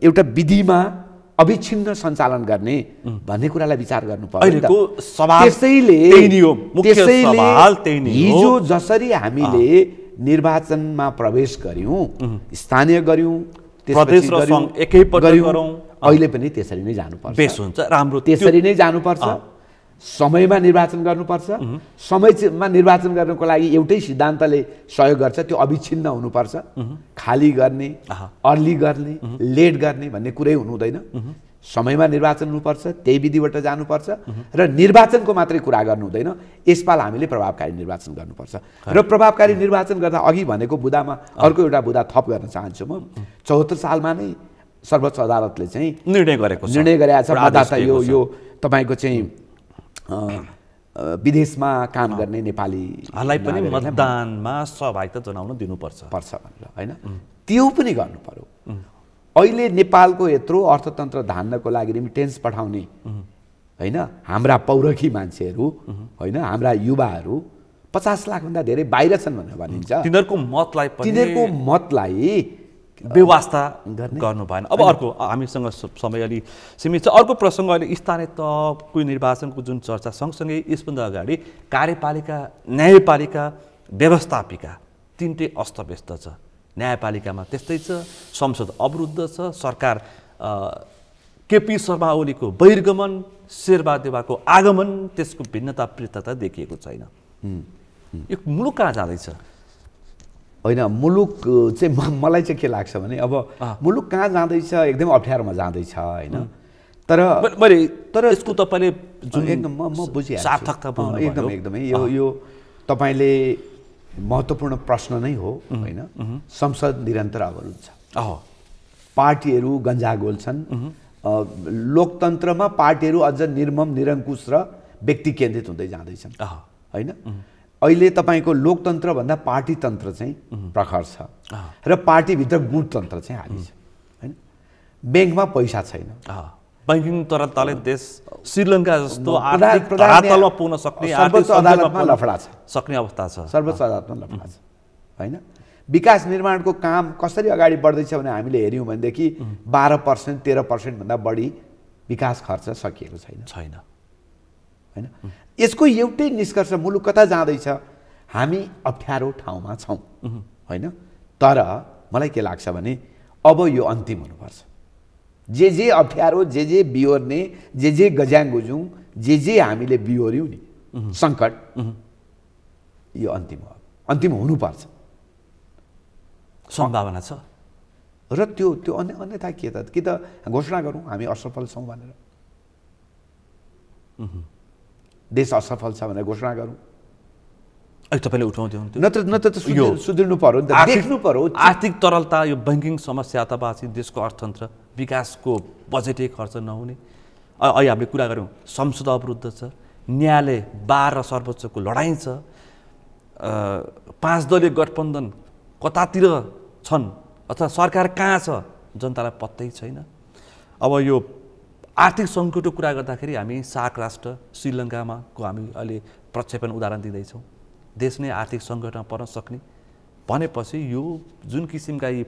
एउटा विधिमा अविच्छिन्न सञ्चालन गर्ने भन्ने कुरालाई विचार गर्नु पर्छ। त्यसैले हिजो जसरी हामीले निर्वाचनमा प्रवेश गर्यौँ, स्थानीय गर्यौँ, अहिले पनि त्यसरी नै जानुपर्छ। बेस हुन्छ, राम्रो, त्यसरी नै जानुपर्छ। समयमा निर्वाचन गर्नुपर्छ। समयमा निर्वाचन गर्नको लागि एउटै सिद्धान्तले सहयोग गर्छ, त्यो अविच्छिन्न हुनुपर्छ। खाली गर्ने, अर्ली गर्ने, लेट गर्ने भन्ने कुरै हुनु हुँदैन। समयमा निर्वाचन हुनुपर्छ, त्यही विधिबाट जानुपर्छ र निर्वाचनको मात्रै कुरा गर्नु हुँदैन। यसपाल हामीले प्रभावकारी निर्वाचन गर्नुपर्छ र प्रभावकारी निर्वाचन गर्दा अघि भनेको बुदामा अर्को एउटा बुदा थप गर्न चाहन्छु म। 74 सालमा नै सर्वोच्च अदालतले चाहिँ निर्णय गरेको छ मतदाता यो तपाईँको चाहिँ विदेशमा काम गर्ने नेपालीलाई पनि मतदानमा सहभागिता जनाउन दिनुपर्छ भनेर, होइन? त्यो पनि गर्नु पर्यो। अहिले नेपालको यत्रो अर्थतन्त्र धान्नको लागि रिमिटेन्स पठाउने होइन हाम्रा पौरखी मान्छेहरू, होइन हाम्रा युवाहरू 50 लाखभन्दा धेरै बाहिर छन् भनेर भनिन्छ। तिनीहरूको मतलाई व्यवस्था गर्नु भएन। अब अर्को, हामीसँग समय अलि सीमित छ, अर्को प्रसङ्ग अहिले स्थानीय तहको निर्वाचनको जुन चर्चा सँगसँगै यसभन्दा अगाडि कार्यपालिका, न्यायपालिका, व्यवस्थापिका तिनटै अस्तव्यस्त छ। न्यायपालिकामा त्यस्तै छ, संसद अवरुद्ध छ, सरकार केपी शर्मा ओलीको बहिर्गमन, शेरबहादेवाको आगमन, त्यसको भिन्नता प्रियता देखिएको छैन। यो मुलुक कहाँ जाँदैछ? होइन, मुलुक चाहिँ मलाई चाहिँ के लाग्छ भने अब मुलुक कहाँ जाँदैछ, एकदमै अप्ठ्यारोमा जाँदैछ, होइन? तर यसको तपाईँले जुन एकदम म बुझिहाल्छु, सार्थकता एकदमै यो तपाईँले महत्त्वपूर्ण प्रश्न नै हो, होइन? संसद निरन्तर अवरुद्ध छ, पार्टीहरू गन्जागोल छन्, लोकतन्त्रमा पार्टीहरू अझ निर्मम, निरङ्कुश र व्यक्ति केन्द्रित हुँदै जाँदैछन्, होइन? अहिले तपाईँको लोकतन्त्रभन्दा पार्टीतन्त्र चाहिँ प्रखर छ र पार्टीभित्र गुटतन्त्र चाहिँ हाबी छ, होइन? ब्याङ्कमा पैसा छैन, बैंकिङ तरलताले देश श्रीलङ्का जस्तो आर्थिक धरातलमा पुग्न सक्ने, सर्वोच्च अदालतमा लफडा छ, सक्ने अवस्था छ, सर्वोच्च अदालतमा लफडा छ, होइन? विकास निर्माणको काम कसरी अगाडि बढ्दैछ भने हामीले हेऱ्यौँ भनेदेखि 12% 13% भन्दा बढी विकास खर्च सकिएको छैन होइन। यसको एउटै निष्कर्ष मुलुक कता जाँदैछ, हामी अप्ठ्यारो ठाउँमा छौँ होइन। तर मलाई के लाग्छ भने अब यो अन्तिम हुनुपर्छ। जे अप्ठ्यारो, जे बिहोर्ने, जे गज्याङगुजुङ, जे हामीले बिहोर्यौँ नि सङ्कट, यो अन्तिम हो, अन्तिम हुनुपर्छ। सम्भावना छ र त्यो अन्यथा के त घोषणा गरौँ हामी असफल छौँ भनेर, देश असफल छ भनेर घोषणा गरौँ। अहिले तपाईँले उठाउँदै हुन्थ्यो नत्र सुध्रिनु पर्यो नि त, देख्नु पर्यो। आर्थिक तरलता, यो ब्याङ्किङ समस्या अथवा देशको अर्थतन्त्र, विकासको बजेटै खर्च नहुने। अहिले हामीले कुरा गऱ्यौँ संसद अवरुद्ध छ, न्यायालय, बार र सर्वोच्चको लडाइँ छ, 5 दलीय गठबन्धन कतातिर छन् अथवा सरकार कहाँ छ जनतालाई पत्तै छैन। अब यो आर्थिक सङ्कटको कुरा गर्दाखेरि हामी सार्क राष्ट्र श्रीलङ्कामा को हामी अहिले प्रक्षेपण उदाहरण दिँदैछौँ। देश नै आर्थिक सङ्कटमा पर्न सक्ने भनेपछि यो जुन किसिमका यी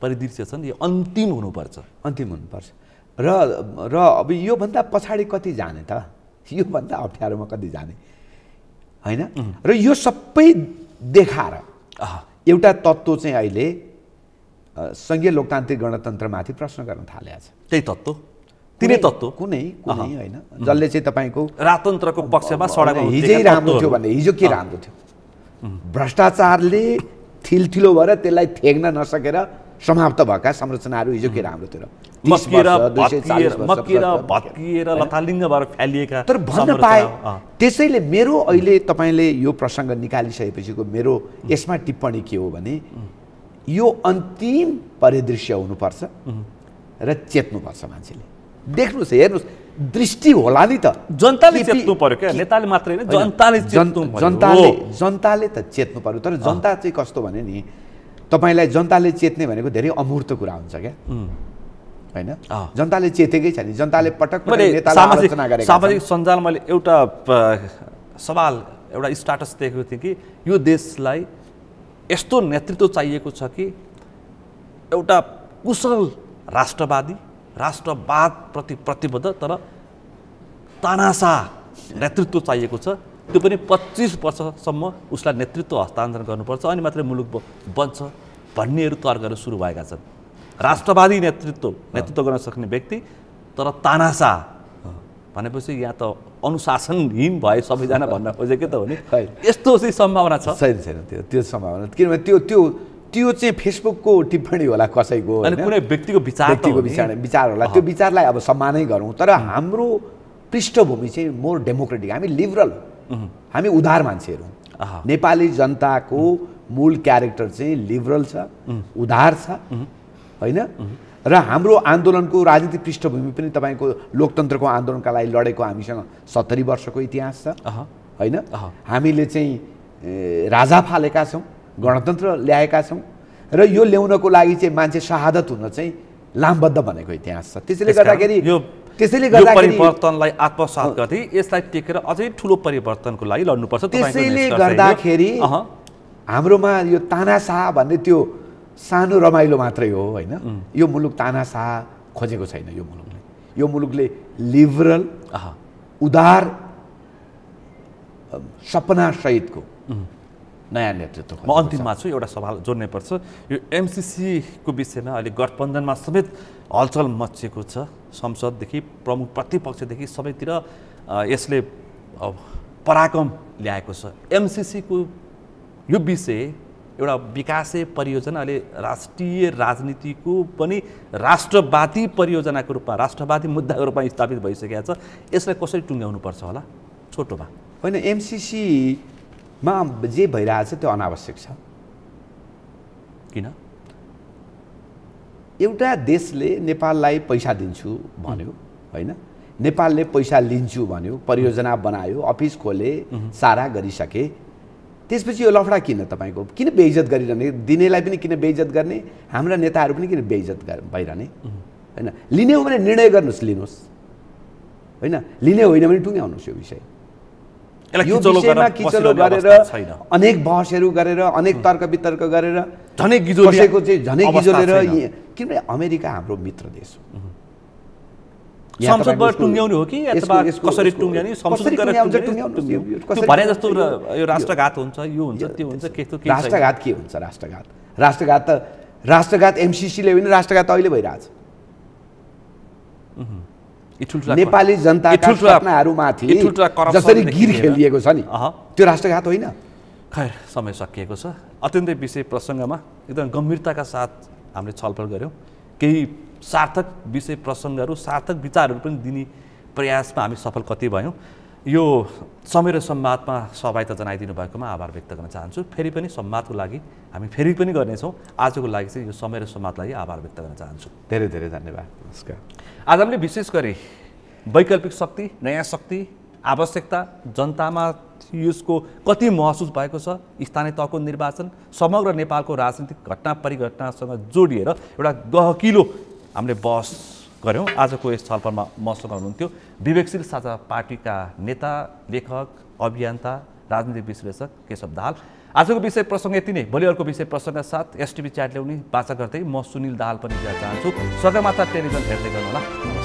परिदृश्य छन् यो अन्तिम हुनुपर्छ। र अब योभन्दा पछाडि कति जाने त, योभन्दा अप्ठ्यारोमा कति जाने होइन। र यो सबै देखाएर एउटा तत्त्व चाहिँ अहिले सङ्घीय लोकतान्त्रिक गणतन्त्रमाथि प्रश्न गर्न थालेको छ। त्यही तत्त्व, तिनै तत्त्व, कुनै होइन जसले चाहिँ तपाईँको राजतन्त्रको पक्षमा सडक हिजै राम्रो थियो भने हिजो के राम्रो थियो, भ्रष्टाचारले थिलथिलो भएर त्यसलाई थेग्न नसकेर समाप्त भएका संरचनाहरू हिजो के राम्रो थियो, मक्किएर लथालिङ्ग भएर फ्यालिएका। तर भन्न पाए। त्यसैले मेरो अहिले तपाईँले यो प्रसङ्ग निकालिसकेपछिको मेरो यसमा टिप्पणी के हो भने यो अन्तिम परिदृश्य हुनुपर्छ र चेत्नुपर्छ मान्छेले। देख्नुहोस्, हेर्नुहोस्, दृष्टि होला नि त, जनताले चेत्नु पर्यो क्या, नेताले मात्रै होइन, जनताले त चेत्नु पर्यो। तर जनता चाहिँ कस्तो भने नि, तपाईँलाई जनताले चेत्ने भनेको धेरै अमूर्त कुरा हुन्छ क्या होइन। जनताले चेतेकै छ नि, जनताले पटक सामाजिक सञ्जाल मैले एउटा सवाल, एउटा स्टाटस देखेको थिएँ कि यो देशलाई यस्तो नेतृत्व चाहिएको छ कि एउटा कुशल राष्ट्रवादी, राष्ट्रवादप्रति प्रतिबद्ध तर तानाशाह नेतृत्व चाहिएको छ। त्यो पनि 25 वर्षसम्म उसलाई नेतृत्व हस्तान्तरण गर्नुपर्छ अनि मात्रै मुलुक बन्छ भन्नेहरू तर्कहरू सुरु भएका छन्। राष्ट्रवादी नेतृत्व गर्न सक्ने व्यक्ति तर तानाशाह भनेपछि यहाँ त अनुशासनहीन भए सबैजना भन्न खोजेको त हो नि। यस्तो चाहिँ सम्भावना छ? छैन त्यो सम्भावना, किनभने त्यो चाहिँ फेसबुकको टिप्पणी होला कसैको, अनि कुनै व्यक्तिको विचार होला। त्यो विचारलाई अब सम्मानै गरौँ, तर हाम्रो पृष्ठभूमि चाहिँ मोर डेमोक्रेटिक, हामी लिबरल, हामी उदार मान्छेहरू। नेपाली जनताको मूल क्यारेक्टर चाहिँ लिबरल छ, उदार छ होइन। र हाम्रो आन्दोलनको राजनीतिक पृष्ठभूमि पनि तपाईँको लोकतन्त्रको आन्दोलनका लागि लडेको हामीसँग 70 वर्षको इतिहास छ होइन। हामीले चाहिँ राजा फालेका छौँ, गणतन्त्र ल्याएका छौँ र यो ल्याउनको लागि चाहिँ मान्छे शहादत हुन चाहिँ लामबद्ध बनेको इतिहास छ। त्यसैले गर्दाखेरि परिवर्तनलाई आत्मसात गर्दै यसलाई टेकेर अझै ठुलो परिवर्तनको लागि लड्नुपर्छ। त्यसैले गर्दाखेरि हाम्रोमा यो तानाशाह भन्ने त्यो सानो रमाइलो मात्रै हो होइन। यो मुलुक तानाशाह खोजेको छैन। यो मुलुकले लिबरल, उदार, सपना सहितको नयाँ नेतृत्व। म अन्तिममा छु, एउटा सवाल जोड्नै पर्छ। यो एमसिसीको विषयमा अहिले गठबन्धनमा समेत हलचल मचिएको छ। संसददेखि प्रमुख प्रतिपक्षदेखि सबैतिर यसले पराक्रम ल्याएको छ। एमसिसीको यो विषय एउटा विकासे परियोजना अहिले राष्ट्रिय राजनीतिको पनि राष्ट्रवादी परियोजनाको रूपमा, राष्ट्रवादी मुद्दाको रूपमा स्थापित भइसकेको छ। यसलाई कसरी टुङ्ग्याउनुपर्छ होला छोटोमा? होइन, एमसिसीमा जे भइरहेछ त्यो अनावश्यक छ। किन? एउटा देशले नेपाललाई पैसा दिन्छु भन्यो होइन, नेपालले पैसा लिन्छु भन्यो, परियोजना बनायो, अफिस खोले, सारा गरिसके, त्यसपछि यो लफडा किन? तपाईँको किन बेइज्जत गरिरहने? दिनेलाई पनि किन बेइज्जत गर्ने? हाम्रा नेताहरू पनि किन बेइज्जत भइरहने? होइन, लिने हो भने निर्णय गर्नुहोस्, लिनुहोस् होइन, लिने होइन भने टुङ्ग्याउनुहोस् यो विषय। यसलाई यो किचलो विषयमा गरेर किचलो बसिरहने गरेर अवस्था छैन। अनेक बहसहरू गरेर अनेक तर्क वितर्क गरेर झनै गिजोलिया कसैको चाहिँ झनै अवस्था गिजोलेर छैन। किनभने अमेरिका हाम्रो मित्र देश हो। संसदबाट टुङ्ग्याउने हो कि अथवा कसरी टुङ्ग्याउने संसद गरेर त्यो भने जस्तो यो राष्ट्रघात हुन्छ यो हुन्छ त्यो हुन्छ के त्यो के राष्ट्रघात के हुन्छ? राष्ट्रघात एमसीसीले होइन, राष्ट्रघात अहिले भइरहेछ। नेपाली जनताका सपनाहरूमाथि जसरी गिर खेलिएको छ नि, त्यो राष्ट्रघात होइन। खैर समय सकिएको छ। अत्यन्तै विषय प्रसङ्गमा एकदम गम्भीरताका साथ हामीले छलफल गऱ्यौँ। केही सार्थक विषय प्रसङ्गहरू सार्थक विचारहरू पनि दिने प्रयासमा हामी सफल कति भयौँ। यो समय र संवादमा सहभागिता जनाइदिनु भएकोमा आभार व्यक्त गर्न चाहन्छु। फेरि पनि संवादको लागि हामी फेरि पनि गर्नेछौँ। आजको लागि चाहिँ यो समय र संवादलाई आभार व्यक्त गर्न चाहन्छु। धेरै धेरै धन्यवाद। नमस्कार। आज हामीले विशेष गरी वैकल्पिक शक्ति, नयाँ शक्ति, आवश्यकता, जनतामा यसको कति महसुस भएको छ, स्थानीय तहको निर्वाचन, समग्र नेपालको राजनीतिक घटना परिघटनासँग जोडिएर एउटा गहकिलो हामीले बहस गऱ्यौँ। आजको यस छलफलमा मसँग हुनुहुन्थ्यो विवेकशील साझा पार्टीका नेता, लेखक, अभियन्ता, राजनीतिक विश्लेषक केशव दाहाल। आजको विषय प्रसङ्ग यति नै। भोलि अर्को विषय प्रसङ्गका साथ एसटिभी च्याट ल्याउने बाचा गर्दै म सुनिल दाहाल पनि जान चाहन्छु। सगरमाथा टेलिभिजन हेर्दै गर्नुहोला।